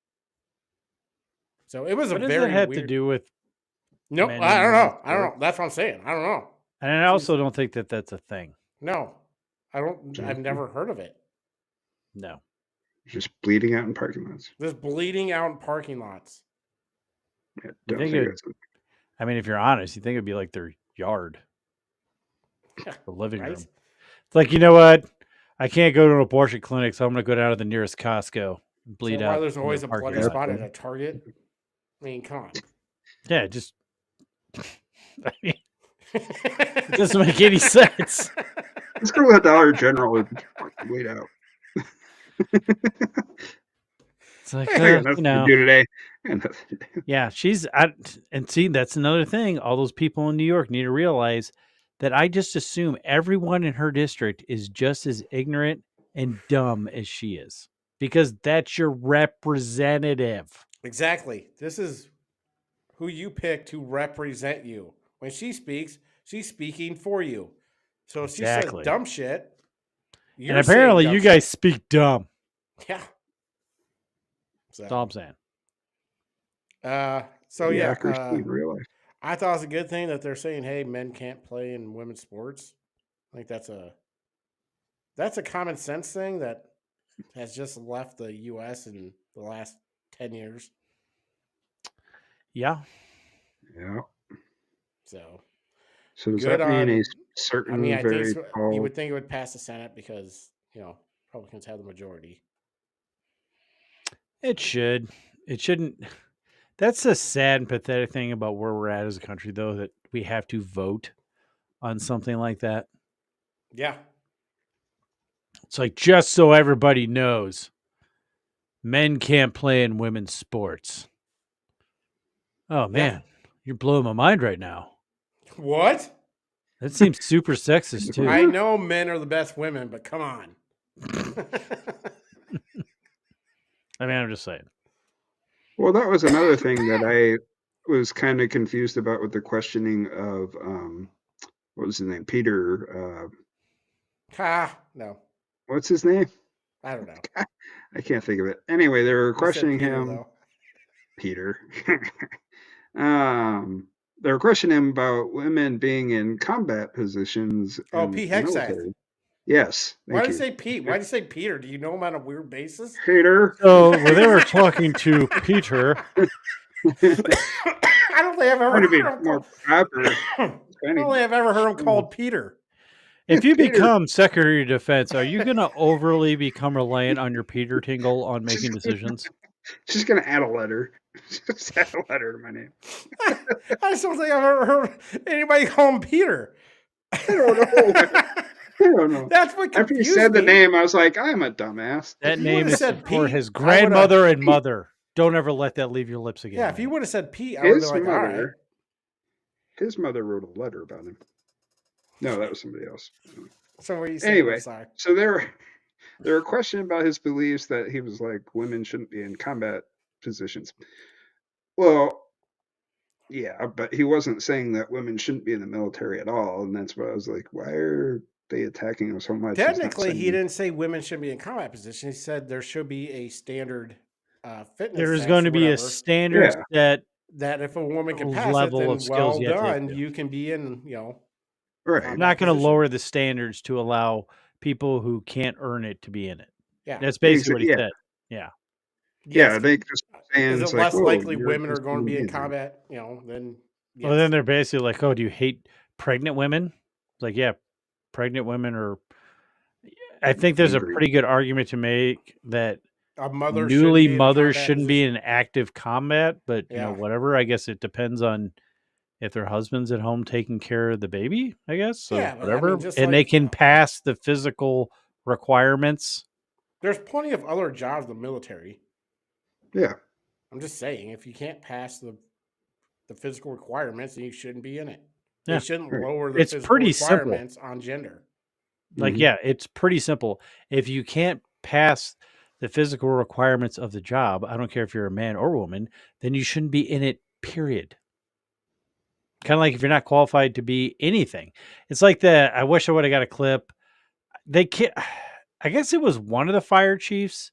So it was what does that have to do with? Nope, I don't know. I don't know. That's what I'm saying. I don't know. And I also don't think that that's a thing. No, I don't. I've never heard of it. No. Just bleeding out in parking lots. Just bleeding out in parking lots. Yeah, I mean, if you're honest, you think it'd be like their yard, the living room. It's like, you know what? I can't go to an abortion clinic, so I'm going to go down to the nearest Costco and bleed out. Why there's always a bloody spot at a Target? I mean, come on. Yeah, just. I mean, it doesn't make any sense. Let's go with Dollar General and wait out. It's like, do today. Yeah, and see, that's another thing. All those people in New York need to realize that I just assume everyone in her district is just as ignorant and dumb as she is, because that's your representative. Exactly. This is who you pick to represent you. When she speaks, she's speaking for you. So if she says dumb shit, and apparently you guys speak dumb. Yeah. So. That's all I'm saying. In real life. I thought it was a good thing that they're saying, hey, men can't play in women's sports. I think that's a common sense thing that has just left the U.S. in the last 10 years. Yeah. Yeah. So does that mean a certain you would think it would pass the Senate because, Republicans have the majority. It should. It shouldn't. That's the sad and pathetic thing about where we're at as a country, though, that we have to vote on something like that. Yeah. It's like, just so everybody knows, men can't play in women's sports. Oh, man. You're blowing my mind right now. What? That seems super sexist, too. I know men are the best women, but come on. I mean, I'm just saying. Well, that was another thing that I was kind of confused about with the questioning of, what was his name? Peter. No. What's his name? I don't know. I can't think of it. Anyway, they were questioning him. Peter. They were questioning him about women being in combat positions. Oh, Pete Hegseth. Yes. Why did you say Pete? Why did you say Peter? Do you know him on a weird basis? Peter. So when they were talking to Peter, I don't think I've ever heard him more proper. I don't think I've ever heard him called Peter. If you become Secretary of Defense, are you going to overly become reliant on your Peter tingle on making decisions? Just going to add a letter. Just add a letter to my name. I just don't think I've ever heard anybody call him Peter. I don't know. That's what confused After you said the name, I was like, I'm a dumbass. That name is for his grandmother and mother. Don't ever let that leave your lips again. Yeah, if you would have said Pete, I would have been like, all right. His mother wrote a letter about him. No, that was somebody else. So what are you saying? Anyway, so there were questions about his beliefs that he was like, women shouldn't be in combat positions. Well, yeah, but he wasn't saying that women shouldn't be in the military at all, and that's why I was like, why are they attacking him so much? Technically, he didn't say women should be in combat positions. He said there should be a standard fitness. There is going to be a standard that if a woman can pass level it, then of skills well done. You can be in, Right. I'm not going to lower the standards to allow people who can't earn it to be in it. Yeah, that's basically what he said. Yeah. Yeah, they just saying is it less likely women are going to be in combat? Then. Yes. Well, then they're basically like, "Oh, do you hate pregnant women?" It's like, yeah, pregnant women are. I think there's a pretty good argument to make that newly mothers shouldn't be in active combat, but whatever. I guess it depends on if their husband's at home taking care of the baby. I guess so. Yeah, whatever, and they can pass the physical requirements. There's plenty of other jobs in the military. Yeah. I'm just saying, if you can't pass the physical requirements, then you shouldn't be in it. Yeah. They shouldn't lower the physical requirements on gender. Like, yeah, it's pretty simple. If you can't pass the physical requirements of the job, I don't care if you're a man or woman, then you shouldn't be in it, period. Kind of like if you're not qualified to be anything. It's like I wish I would have got a clip. I guess it was one of the fire chiefs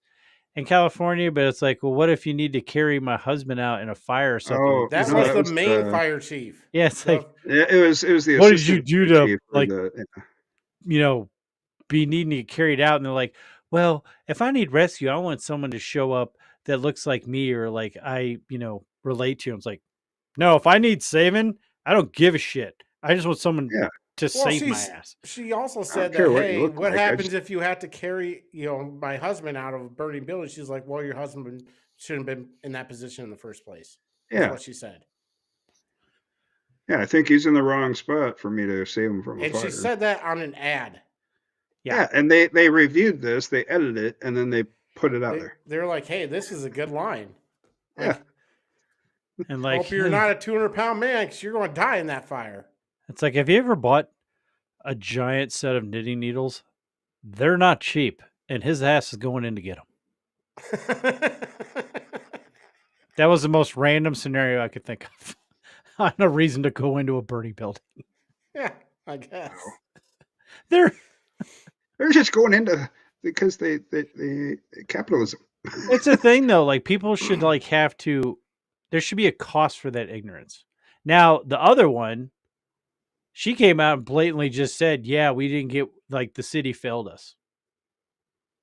in California, but it's like, well, what if you need to carry my husband out in a fire or something? Oh, that was the main fire chief. Yeah, it's like, it was the. What did you do to be needing to get carried out? And they're like, well, if I need rescue, I want someone to show up that looks like me or like I, relate to. It's like, no, if I need saving, I don't give a shit. I just want someone to save my ass. She also said that, hey, what happens if you have to carry, my husband out of a burning building? She's like, well, your husband shouldn't have been in that position in the first place. That's what she said. Yeah, I think he's in the wrong spot for me to save him from a fire. And she said that on an ad. Yeah, and they reviewed this, they edited it, and then they put it out there. They're like, hey, this is a good line. Yeah. And like, hope you're not a 200-pound man because you're going to die in that fire. It's like, have you ever bought a giant set of knitting needles. They're not cheap, and his ass is going in to get them. That was the most random scenario I could think of. No reason to go into a burning building. Yeah, I guess. They're just going into because they capitalism. It's a thing though. Like people should like have to. There should be a cost for that ignorance. Now the other one, she came out and blatantly just said, "Yeah, we didn't get like the city failed us."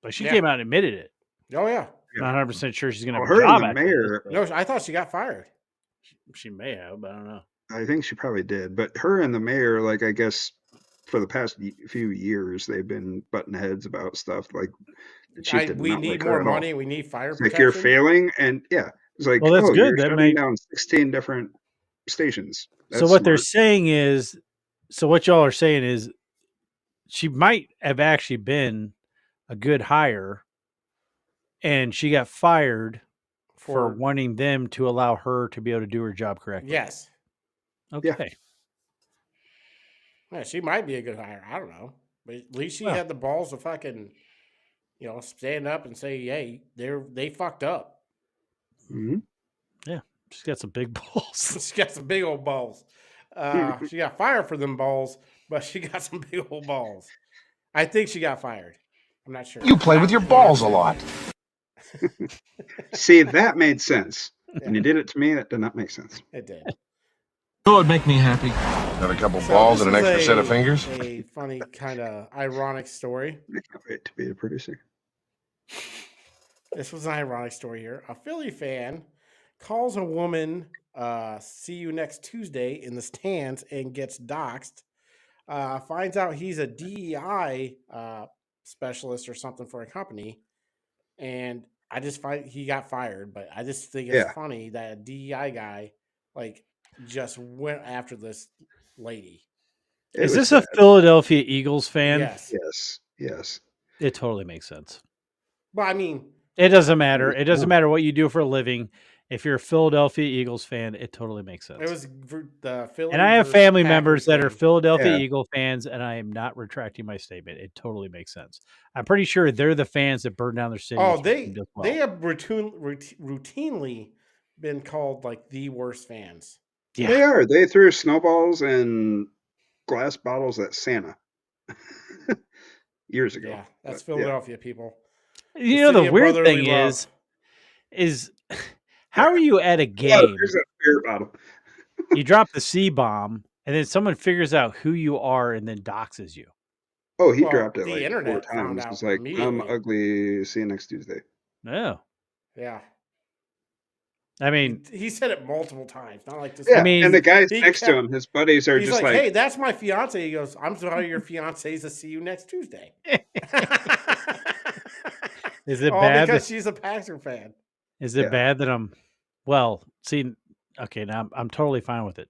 But she came out and admitted it. Oh yeah. Not 100% sure she's going to have her a job and the mayor. No, I thought she got fired. She may have, but I don't know. I think she probably did. But her and the mayor, like I guess, for the past few years, they've been butting heads about stuff like. We need more money. We need fire protection. Like you're failing, and it's like, well, that's good. You're shutting down 16 different stations. That's so what they're saying is, so what y'all are saying is, she might have actually been a good hire, and she got fired for wanting them to allow her to be able to do her job correctly. Yes. Okay. Yeah, she might be a good hire. I don't know, but at least she had the balls to fucking, stand up and say, "Hey, they fucked up." Mm-hmm. Yeah, she's got some big balls. She's got some big old balls. She got fired for them balls, but she got some big old balls. I think she got fired. I'm not sure. You play with your balls a lot. See, that made sense. When you did it to me, that did not make sense. It did. It would make me happy. Have a couple balls and an extra set of fingers. A funny, kind of ironic story. I can't wait to be a producer. This was an ironic story here. A Philly fan calls a woman, "See you next Tuesday" in the stands and gets doxxed. Finds out he's a DEI specialist or something for a company, and I just find he got fired. But I just think it's funny that a DEI guy just went after this lady. Is this a Philadelphia Eagles fan? Yes. It totally makes sense. But I mean, it doesn't matter. It doesn't matter what you do for a living. If you're a Philadelphia Eagles fan, it totally makes sense. It was the Philly, and I have family Packers members that are Philadelphia Yeah. Eagle fans, and I am not retracting my statement. It totally makes sense. I'm pretty sure they're the fans that burned down their city. Oh, they have routinely been called like the worst fans. Yeah. They are. They threw snowballs and glass bottles at Santa years ago. Yeah, that's Philadelphia people. You know, the weird thing is how are you at a game? There's a beer bottle. You drop the C-bomb, and then someone figures out who you are and then doxes you. Oh, he dropped it the like internet 4 times. found It's out like, I'm immediately. ugly. See you next Tuesday. No. Yeah. I mean, he said it multiple times. Not like this. Yeah, I mean, and the guys next to him, his buddies are He's just like, "Hey, that's my fiance." He goes, "I'm sorry, your fiance's to see you next Tuesday." Is it all bad because that, she's a Packer fan? is it bad that I'm okay, now I'm totally fine with it.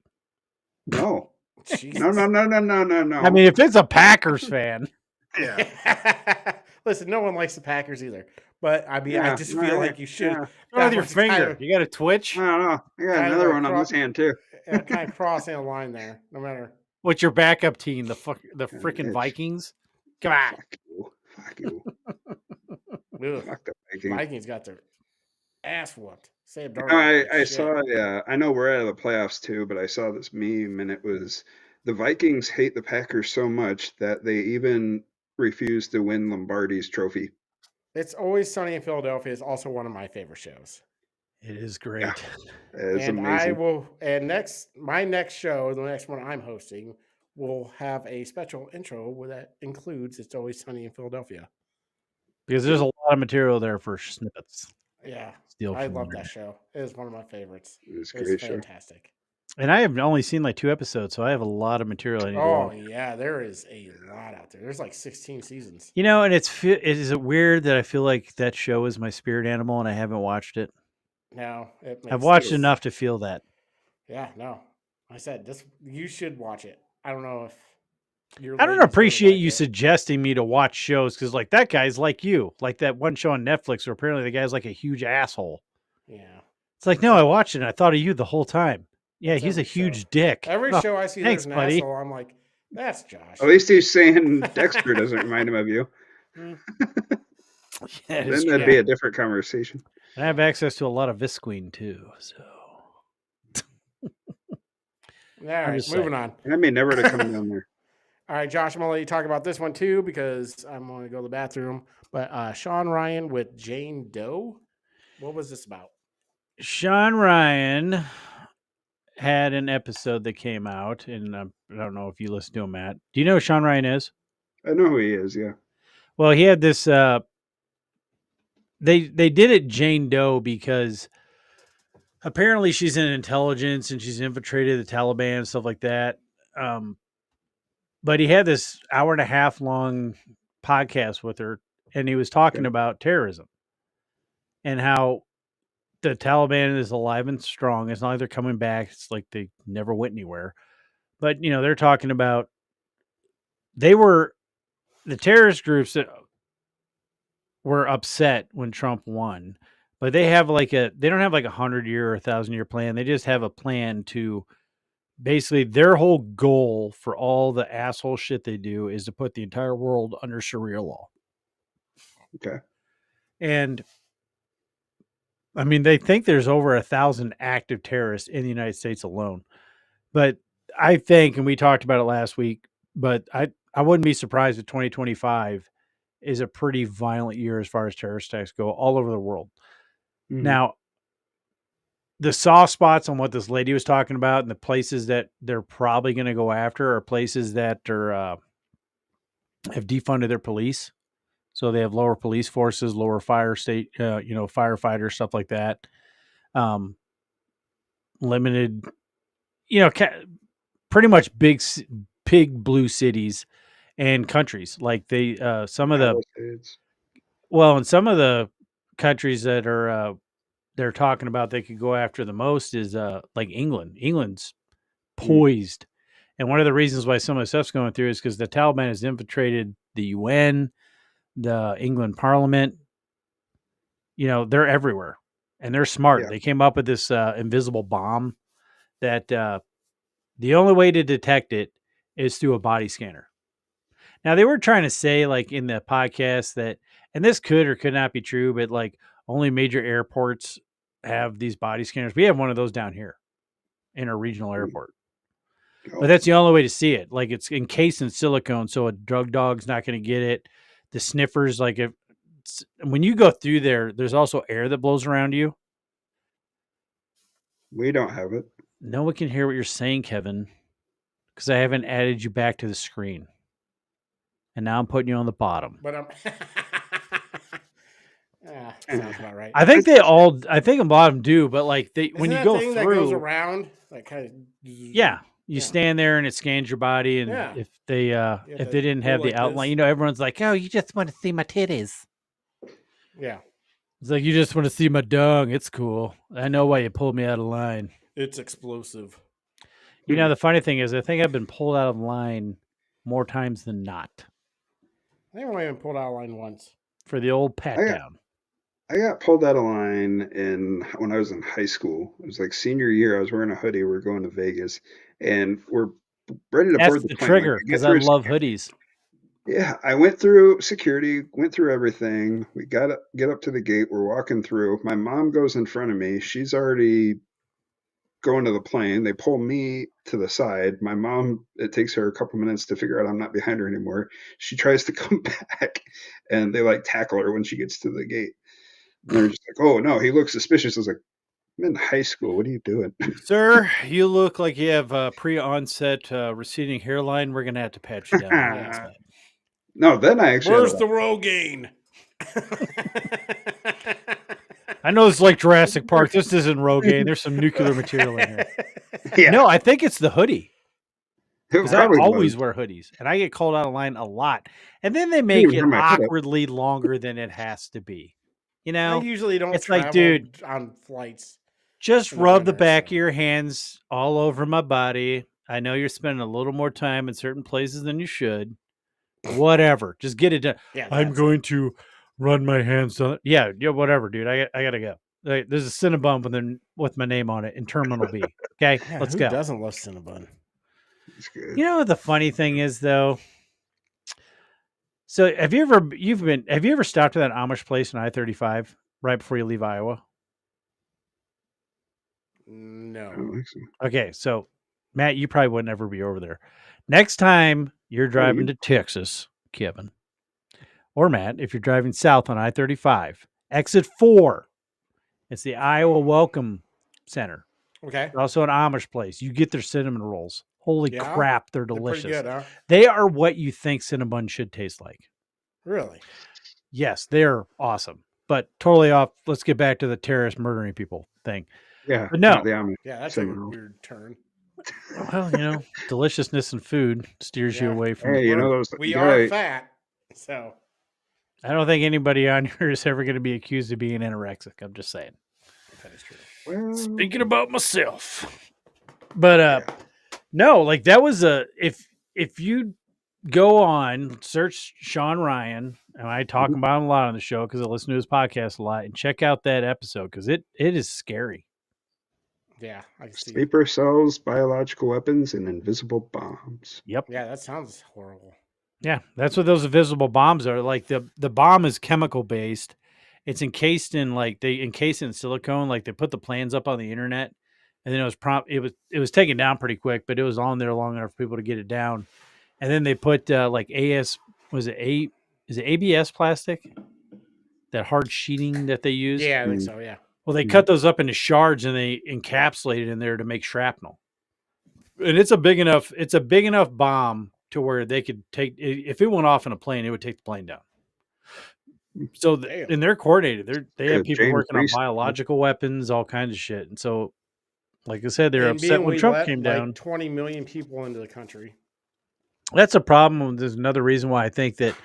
No. Jesus. No. I mean, if it's a Packers fan. Yeah. Listen, no one likes the Packers either. But I mean, I just feel like you should. Go with your finger. You got a twitch? I don't know. I got another one on this hand too. Kind of crossing a line there. No matter. What's your backup team? The freaking Vikings? Come on. Fuck you. Fuck the Vikings. Vikings got their ass whooped. Sam Darnold. I saw. Yeah, I know we're out of the playoffs too, but I saw this meme and it was the Vikings hate the Packers so much that they even refuse to win Lombardi's trophy. It's Always Sunny in Philadelphia is also one of my favorite shows. It is great. Yeah, it is and amazing. My next show, the next one I'm hosting, will have a special intro that includes It's Always Sunny in Philadelphia. Because there's a lot of material there for snippets. Yeah. Steal I from love there. that show. It is one of my favorites. It's a It's great show. fantastic. And I have only seen like 2 episodes, so I have a lot of material I need to Oh, watch. yeah. There is a lot out there. There's like 16 seasons. You know, and is it weird that I feel like that show is my spirit animal and I haven't watched it? No. I've watched enough to feel that. Yeah, no. I said this. You should watch it. I don't know if I don't appreciate you suggesting me to watch shows because, like, that guy's like you, like that one show on Netflix where apparently the guy's like a huge asshole. Yeah. It's like, no, I watched it and I thought of you the whole time. Yeah, That's he's a every show. huge dick. Every Oh, show I see thanks, there's an buddy. asshole, I'm like, That's Josh. At least he's saying Dexter doesn't remind him of you. Yeah, then that'd be a different conversation. And I have access to a lot of Visqueen too, so. All right, moving on. I mean, never to come down there. All right, Josh, I'm going to let you talk about this one too because I'm going to go to the bathroom. But Sean Ryan with Jane Doe, what was this about? Sean Ryan had an episode that came out, and I don't know if you listen to him, Matt. Do you know who Sean Ryan is? I know who he is, yeah. Well, he had this. They did it Jane Doe because apparently she's in intelligence and she's infiltrated the Taliban and stuff like that. But he had this 1.5 hour long podcast with her, and he was talking about terrorism and how the Taliban is alive and strong. It's not like they're coming back. It's like they never went anywhere. But, they're talking about the terrorist groups that were upset when Trump won, but they have they don't have like 100-year or 1,000-year plan. They just have a plan to basically their whole goal for all the asshole shit they do is to put the entire world under Sharia law. Okay. And I mean, they think there's over 1,000 active terrorists in the United States alone. But I think, and we talked about it last week, but I wouldn't be surprised if 2025 is a pretty violent year as far as terrorist attacks go all over the world. Mm-hmm. Now, the soft spots on what this lady was talking about and the places that they're probably going to go after are places that are have defunded their police. So they have lower police forces, lower firefighters, stuff like that. Limited, pretty much big blue cities and countries. Like they, some of the countries that are, they're talking about they could go after the most is like England. England's poised. And one of the reasons why some of the stuff's going through is because the Taliban has infiltrated the UN, the England Parliament. They're everywhere. And they're smart. Yeah. They came up with this invisible bomb that the only way to detect it is through a body scanner. Now, they were trying to say, like, in the podcast that, and this could or could not be true, but, like, only major airports have these body scanners. We have one of those down here in our regional airport. Oh. But that's the only way to see it. Like, it's encased in silicone, so a drug dog's not going to get it. The sniffers, like, when you go through there, there's also air that blows around you. We don't have it. No one can hear what you're saying, Kevin, because I haven't added you back to the screen. And now I'm putting you on the bottom. But sounds about right. I think a lot of them do, but like when you go through, that goes around, like kind of. Yeah, you stand there and it scans your body, and if they didn't have the outline, everyone's like, "Oh, you just want to see my titties." Yeah, it's like you just want to see my dung. It's cool. I know why you pulled me out of line. It's explosive. The funny thing is, I think I've been pulled out of line more times than not. I think I've only been pulled out of line once. For the old pat down. I got pulled out of line when I was in high school. It was like senior year. I was wearing a hoodie. We were going to Vegas, and we're ready to board the plane. Trigger, because I love hoodies. Yeah, I went through security, went through everything. We get up to the gate. We're walking through. My mom goes in front of me. She's already going to the plane. They pull me to the side. My mom, it takes her a couple minutes to figure out I'm not behind her anymore. She tries to come back, and they tackle her when she gets to the gate. And they're just like, "Oh no, he looks suspicious." I was like, "I'm in high school. What are you doing?" Sir, you look like you have pre-onset receding hairline. We're gonna have to patch you down. No, then I actually. Where's the Rogaine? I know it's like Jurassic Park. This isn't Rogaine. There's some nuclear material in here. Yeah. No, I think it's the hoodie. Because I always wear hoodies, and I get called out of line a lot. And then they make it awkwardly longer than it has to be. I usually don't. It's like, dude, on flights. Just rub the back of your hands all over my body. I know you're spending a little more time in certain places than you should. Whatever, just get it done. Yeah, I'm going to run my hands on it. Yeah, whatever, dude. I gotta go. There's a Cinnabon with my name on it in Terminal B. Okay, let's go. Who doesn't love Cinnabon? It's good. You know what the funny thing is though? So have you ever stopped at that Amish place in I-35 right before you leave Iowa? I No. don't think so. Okay, so Matt, you probably would never be over there. Next time you're driving to Texas, Kevin, or Matt, if you're driving south on I-35, exit 4, it's the Iowa Welcome Center. Okay. Also an Amish place. You get their cinnamon rolls. Holy crap, they're delicious. They're pretty good, huh? They are what you think cinnamon should taste like. Really? Yes, they're awesome. But totally off. Let's get back to the terrorist murdering people thing. Yeah. But no. The Amish Yeah, that's cinnamon a rolls. weird turn. Well, deliciousness in food steers you away from. Hey, we are fat, so I don't think anybody on here is ever going to be accused of being anorexic. I'm just saying. That is true. Well, speaking about myself, but no, like that was if you go on search Sean Ryan, and I talk about him a lot on the show because I listen to his podcast a lot, and check out that episode because it is scary. Yeah, I can see. Sleeper cells, biological weapons, and invisible bombs. Yep. Yeah, that sounds horrible. Yeah, that's what those invisible bombs are. Like the bomb is chemical based. It's encased in they encase it in silicone. Like they put the plans up on the internet, and then it was taken down pretty quick, but it was on there long enough for people to get it down. And then they put is it ABS plastic? That hard sheeting that they use. Yeah, I think so. Yeah. Well, they cut those up into shards and they encapsulate it in there to make shrapnel. And it's a big enough bomb to where they could take, if it went off in a plane, it would take the plane down. So, and they're coordinated. They have people working on biological weapons, all kinds of shit. And so, like I said, they're upset when Trump came down. 20 million people into the country. That's a problem. There's another reason why I think that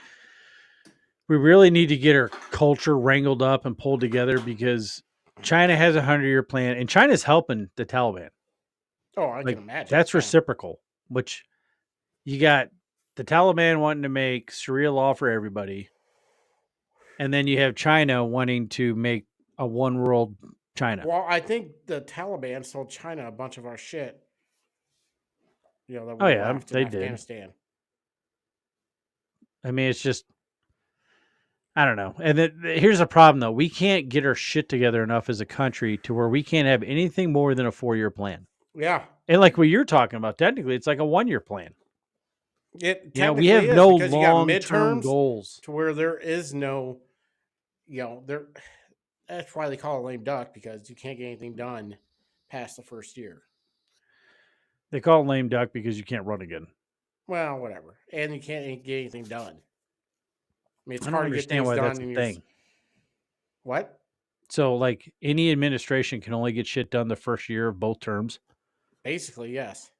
we really need to get our culture wrangled up and pulled together because China has a 100-year plan, and China's helping the Taliban. Oh, I can imagine. That's reciprocal, which you got the Taliban wanting to make Sharia law for everybody. And then you have China wanting to make a one world China. Well, I think the Taliban sold China a bunch of our shit. That we left in Afghanistan. I mean, it's just, I don't know. And here's the problem, though. We can't get our shit together enough as a country to where we can't have anything more than a 4-year plan. Yeah. And like what you're talking about, technically, it's like a 1-year plan. We have no long-term goals to where there is no, that's why they call it lame duck, because you can't get anything done past the first year. They call it lame duck because you can't run again. Well, whatever. And you can't get anything done. I mean, it's I don't hard to get understand things why done. that's a thing. What? So, like, any administration can only get shit done the first year of both terms? Basically, yes.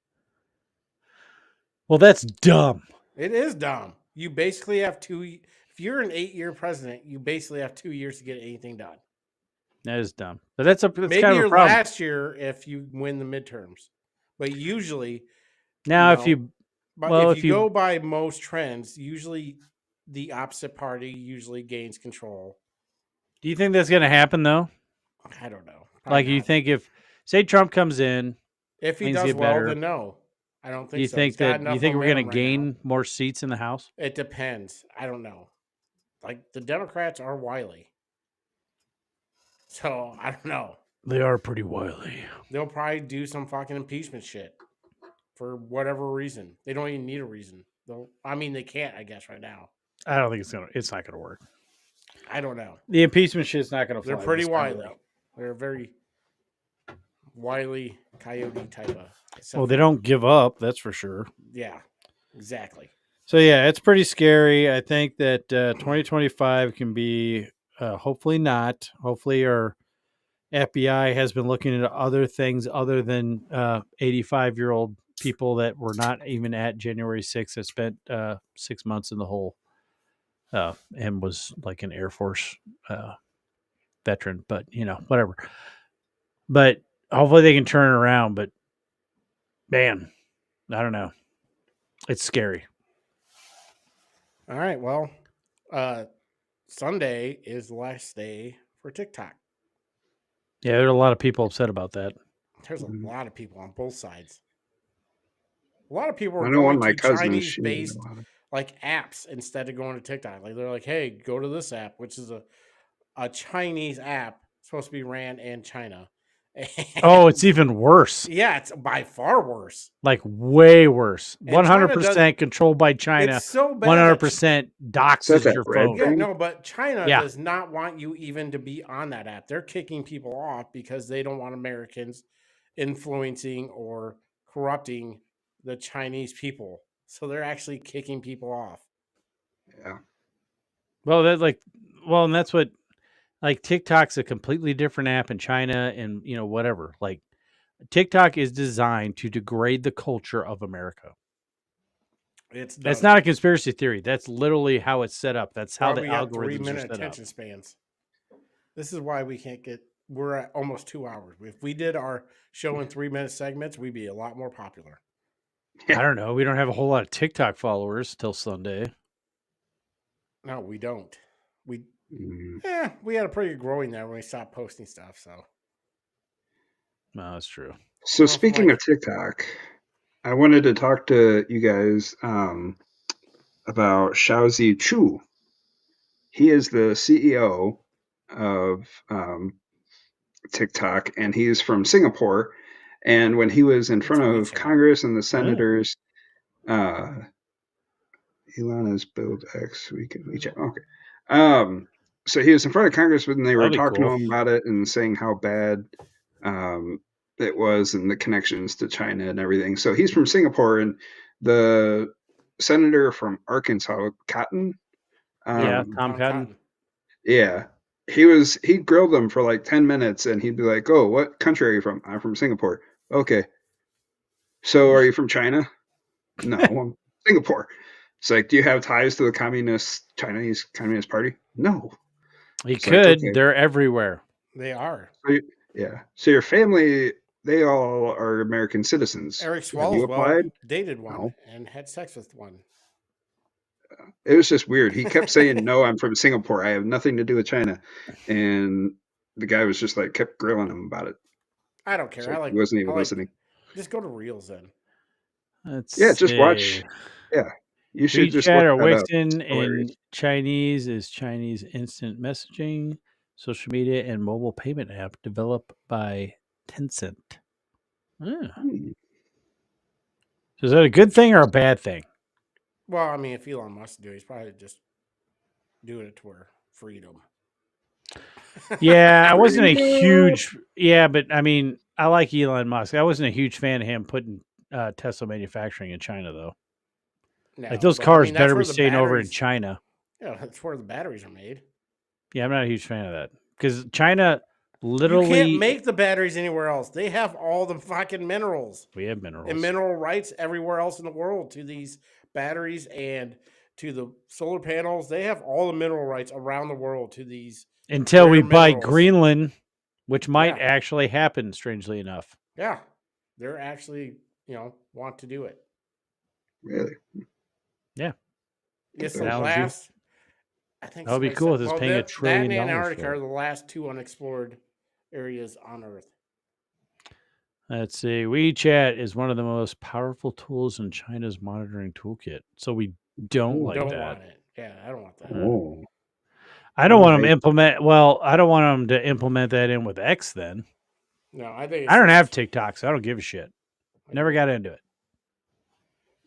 Well, that's dumb. It is dumb. You basically have if you're an 8-year president, you basically have 2 years to get anything done. That is dumb. But that's maybe kind of your a problem. last year if you win the midterms. But usually, now if you go by most trends, usually the opposite party usually gains control. Do you think that's going to happen though? I don't know. Like, you think if, say, Trump comes in, if he does well, then no, I don't think. You so. think you think we're going to gain more seats in the House? It depends. I don't know. Like, the Democrats are wily, so I don't know. They are pretty wily. They'll probably do some fucking impeachment shit for whatever reason. They don't even need a reason. They can't, I guess, right now. I don't think it's not gonna work. I don't know. The impeachment shit's not gonna fly. They're pretty wily. They're a very wily coyote type of. Well, they don't give up, that's for sure. Yeah, exactly. So yeah, it's pretty scary. I think that 2025 can be hopefully not. Hopefully our FBI has been looking into other things other than 85-year-old people that were not even at January 6th that spent 6 months in the hole and was like an Air Force veteran, but whatever. But hopefully they can turn it around. But man, I don't know. It's scary. All right. Well, Sunday is the last day for TikTok. Yeah, there are a lot of people upset about that. There's a lot of people on both sides. A lot of people are I know one going of my to cousins. Chinese-based like apps instead of going to TikTok. Like they're like, hey, go to this app, which is a Chinese app supposed to be ran in China. Oh, it's even worse. Yeah, it's by far worse. Like way worse. And China 100% controlled by China. It's so bad. 100% doxes your phone. Yeah, no, but China Yeah. does not want you even to be on that app. They're kicking people off because they don't want Americans influencing or corrupting the Chinese people. So they're actually kicking people off. Yeah. Well, and that's what, like, TikTok's a completely different app in China and, you know, whatever. Like, TikTok is designed to degrade the culture of America. That's not a conspiracy theory. That's literally how it's set up. That's how the algorithms are set attention up. spans. This is why we can't get. We're at almost 2 hours. If we did our show in 3-minute segments, we'd be a lot more popular. I don't know. We don't have a whole lot of TikTok followers till Sunday. No, we don't. We had a pretty good growing there when we stopped posting stuff. So, no, that's true. So speaking of TikTok, I wanted to talk to you guys about Xiaozi Chu. He is the CEO of TikTok, and he is from Singapore. And when he was in front of Congress and the senators, Elon has built X. We can WeChat. Okay. So he was in front of Congress when they were talking to him about it and saying how bad it was and the connections to China and everything. So he's from Singapore, and the senator from Arkansas, Cotton. Tom Cotton. Yeah. He grilled them for like 10 minutes, and he'd be like, "Oh, what country are you from?" "I'm from Singapore." "Okay. So are you from China?" "No, I'm Singapore." It's like, "Do you have ties to the Chinese Communist Party?" "No." He could. Okay. They're everywhere. They are. Yeah. So your family, they all are American citizens. Eric Swalwell dated one and had sex with one. It was just weird. He kept saying, "No, I'm from Singapore. I have nothing to do with China." And the guy was just like, kept grilling him about it. I don't care. So he wasn't even listening. Just go to Reels then. Just watch. Yeah. You should just look or that Wixen in Chinese is Chinese instant messaging, social media, and mobile payment app developed by Tencent. So is that a good thing or a bad thing? Well, I mean, if Elon Musk do it, he's probably just doing it for freedom. Yeah, I wasn't a huge. Yeah, but I mean, I like Elon Musk. I wasn't a huge fan of him putting Tesla manufacturing in China, though. No, like those cars better be staying over in China. Yeah, that's where the batteries are made. Yeah, I'm not a huge fan of that because China literally you can't make the batteries anywhere else. They have all the fucking minerals. We have minerals and mineral rights everywhere else in the world to these batteries and to the solar panels. They have all the mineral rights around the world to these. Until we buy Greenland, which might actually happen, strangely enough. Yeah, they're actually want to do it. Really? Yeah. It's the last. I think that would be cool. If it's paying $1 trillion. That and Antarctica are the last 2 unexplored areas on Earth. Let's see. WeChat is one of the most powerful tools in China's monitoring toolkit. So we don't like that. Want it. Yeah, I don't want that. I don't want them to implement. Well, I don't want them to implement that in with X. Then. No, I think I don't have TikTok, so I don't give a shit. Never got into it.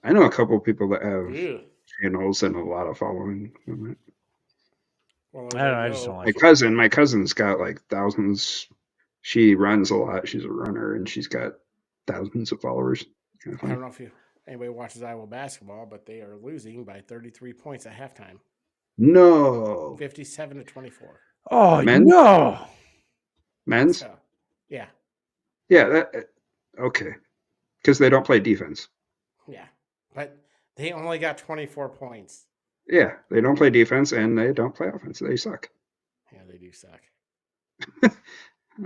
I know a couple of people that have channels and a lot of following from it. Well, I don't know. I just don't like it. My cousin's got like thousands. She runs a lot. She's a runner, and she's got thousands of followers. Kind of I don't know if anybody watches Iowa basketball, but they are losing by 33 points at halftime. No. 57-24. Oh, no. Men's? Yeah. Yeah. Okay. Because they don't play defense. Yeah. But they only got 24 points. Yeah. They don't play defense, and they don't play offense. They suck. Yeah, they do suck.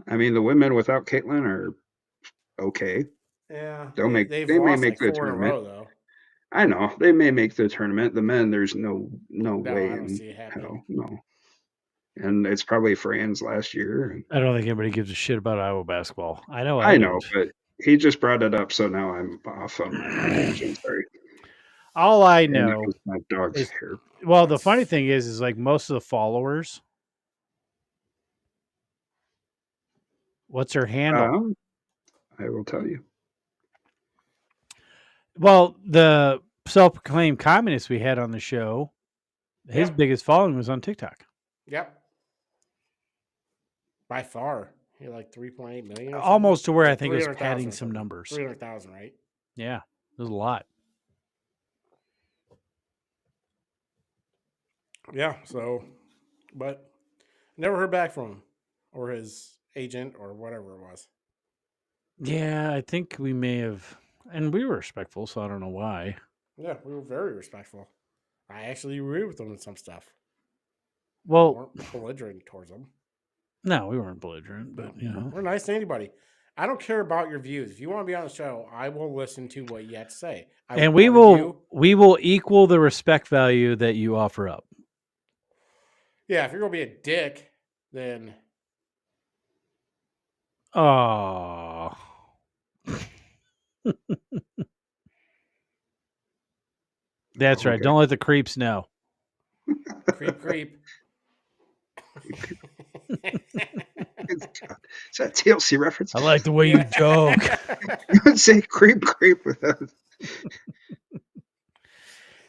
I mean, the women without Caitlin are okay. Yeah. They may make the tournament. Row, though. I know. They may make the tournament. The men, there's no way. I don't see it happening. No. And it's probably Fran's last year. I don't think anybody gives a shit about Iowa basketball. I know, but He just brought it up, so now I'm off on my tangent. Sorry. All I know my dog's is, hair. well, the funny thing is like most of the followers. What's her handle? I will tell you. Well, the self-proclaimed communist we had on the show, his biggest following was on TikTok. Yep. By far. He had like 3.8 million. Or almost to where like I think it was padding some numbers. 300,000, right? Yeah, there's a lot. Yeah, so, but never heard back from him or his agent or whatever it was. Yeah, I think we may have, and we were respectful, so I don't know why. Yeah, we were very respectful. I actually agreed with them on some stuff. Well, we weren't belligerent towards them. No, we weren't belligerent, but we're nice to anybody. I don't care about your views. If you want to be on the show, I will listen to what you have to say. And we will equal the respect value that you offer up. Yeah, if you're gonna be a dick, then oh. That's right. Don't let the creeps know. Creep. Is that TLC reference? I like the way you joke. You would say creep with us.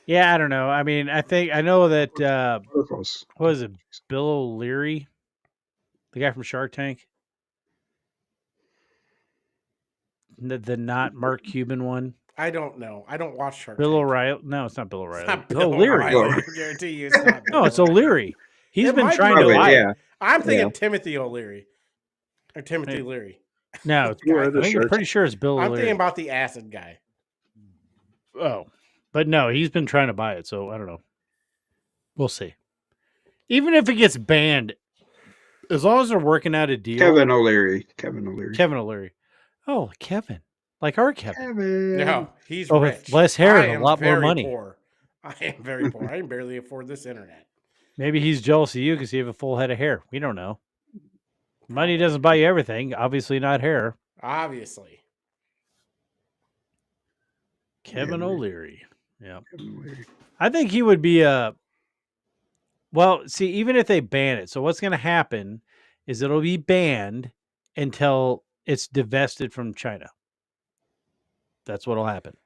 Yeah, I don't know. I mean, I know that what was it? Bill O'Leary, the guy from Shark Tank, the not Mark Cuban one. I don't know. I don't watch Shark Bill Tank. O'Reilly. No, it's not Bill O'Reilly. It's not Bill O'Leary. I guarantee you, it's not. No, it's O'Leary. He's been trying to lie. Yeah. I'm thinking Timothy O'Leary or Timothy Leary. No, I'm pretty sure it's Bill O'Leary. I'm thinking about the acid guy. Oh, but no, he's been trying to buy it, so I don't know. We'll see. Even if it gets banned, as long as they're working out a deal. Kevin O'Leary. Oh, Kevin. Like our Kevin. No, he's rich. With less hair and a lot more money. Poor. I am very poor. I can barely afford this internet. Maybe he's jealous of you because you have a full head of hair. We don't know. Money doesn't buy you everything. Obviously not hair. Obviously. Kevin O'Leary. Yeah. I think he would be well, see, even if they ban it, so what's going to happen is it'll be banned until it's divested from China. That's what'll happen.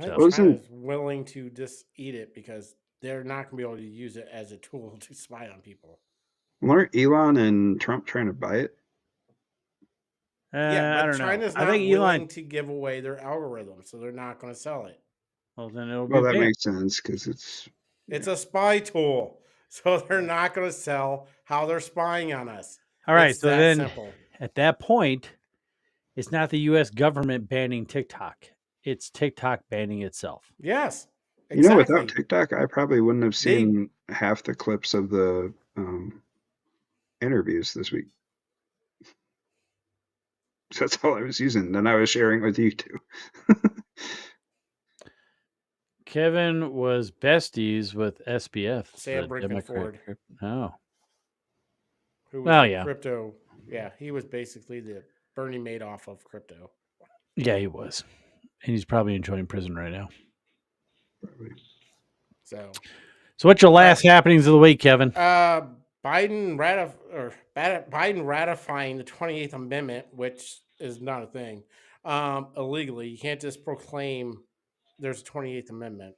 I think China's willing to just eat it because they're not going to be able to use it as a tool to spy on people. Weren't Elon and Trump trying to buy it? Yeah, but I don't China's know. not I think willing to give away their algorithm, so they're not going to sell it. Well, then it'll be Well, that banned. makes sense because It's a spy tool, so they're not going to sell how they're spying on us. All right, It's so that then simple. at that point, it's not the U.S. government banning TikTok. It's TikTok banning itself. Yes, exactly. You know, without TikTok, I probably wouldn't have seen half the clips of the interviews this week. So that's all I was using. Then I was sharing with you too. Kevin was besties with SBF. Sam Brinkman-Ford. Oh. Who was crypto. Yeah, he was basically the Bernie Madoff of crypto. Yeah, he was. And he's probably enjoying prison right now. So what's your last happenings of the week, Kevin? Biden ratifying the 28th Amendment, which is not a thing, illegally. You can't just proclaim there's a 28th Amendment.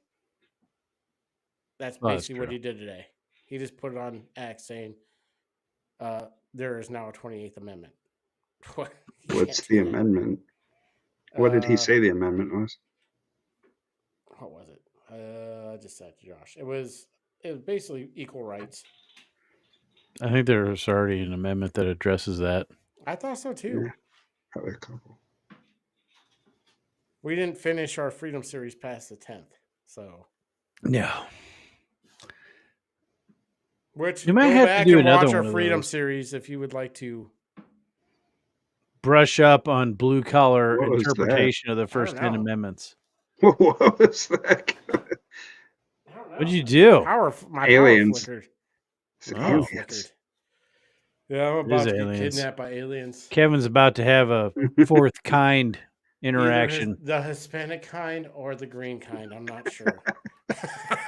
That's basically what he did today. He just put it on X saying there is now a 28th Amendment. What's the amendment? What did he say the amendment was? What was it? I just said to Josh. It was basically equal rights. I think there's already an amendment that addresses that. I thought so too. Yeah, probably a couple. We didn't finish our Freedom Series past the 10th, so no. Which you might go have back to do and another watch our one Freedom Series if you would like to brush up on blue-collar interpretation of the first 10 amendments. What was that? What'd you do? My aliens. power flickered. Oh. Flickered. Yeah, I'm about to get kidnapped by aliens. Kevin's about to have a fourth kind interaction. Either the Hispanic kind or the green kind. I'm not sure.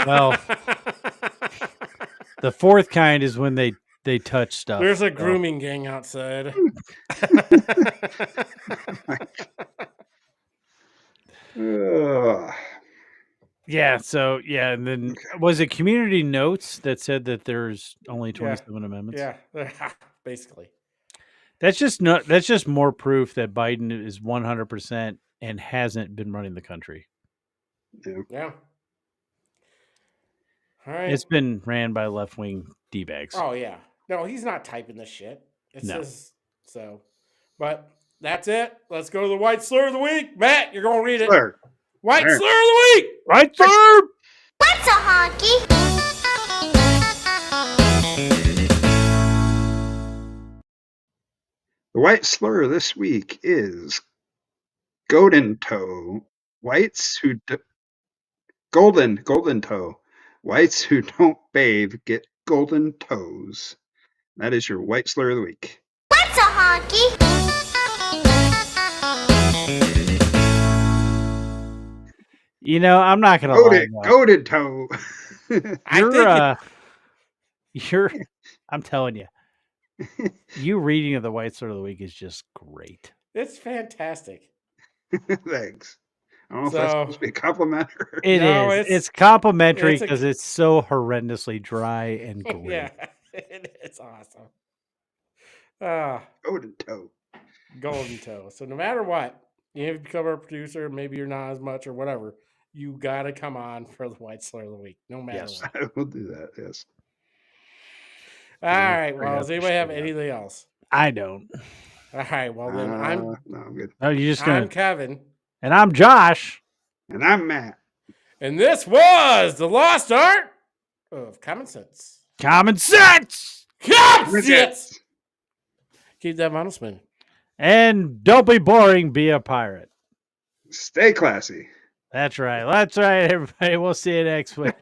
Well, the fourth kind is when they touch stuff. There's a grooming gang outside. Yeah, and then was it Community Notes that said that there's only 27 amendments? Yeah, basically. That's just more proof that Biden is 100% and hasn't been running the country. Yeah. All right. It's been ran by left-wing D-bags. Oh yeah. No, he's not typing this shit. It says so. But that's it. Let's go to the white slur of the week. Matt, you're gonna read it. White slur of the week. White slur. What's a honky? The white slur this week is golden toe. Whites who golden toe. Whites who don't bathe get golden toes. That is your white slur of the week. What's a honky? You know, I'm not gonna lie. Golden toe. I'm telling you, you reading of the white slur of the week is just great. It's fantastic. Thanks. I don't know if that's supposed to be a compliment. It's complimentary because it's so horrendously dry and great. Yeah, it's awesome. Golden toe. Golden toe. So no matter what, you have to become a producer, maybe you're not as much or whatever, you got to come on for the white slur of the week, no matter what. I will do that, yes. All right. Well, does anybody have anything else? I don't. All right. Well, then I'm good. Oh, you just gonna... I'm Kevin. And I'm Josh. And I'm Matt. And this was the lost art of common sense. Common sense! Common sense! Keep that vinyl spinning. And don't be boring, be a pirate. Stay classy. That's right. That's right, everybody. We'll see you next week.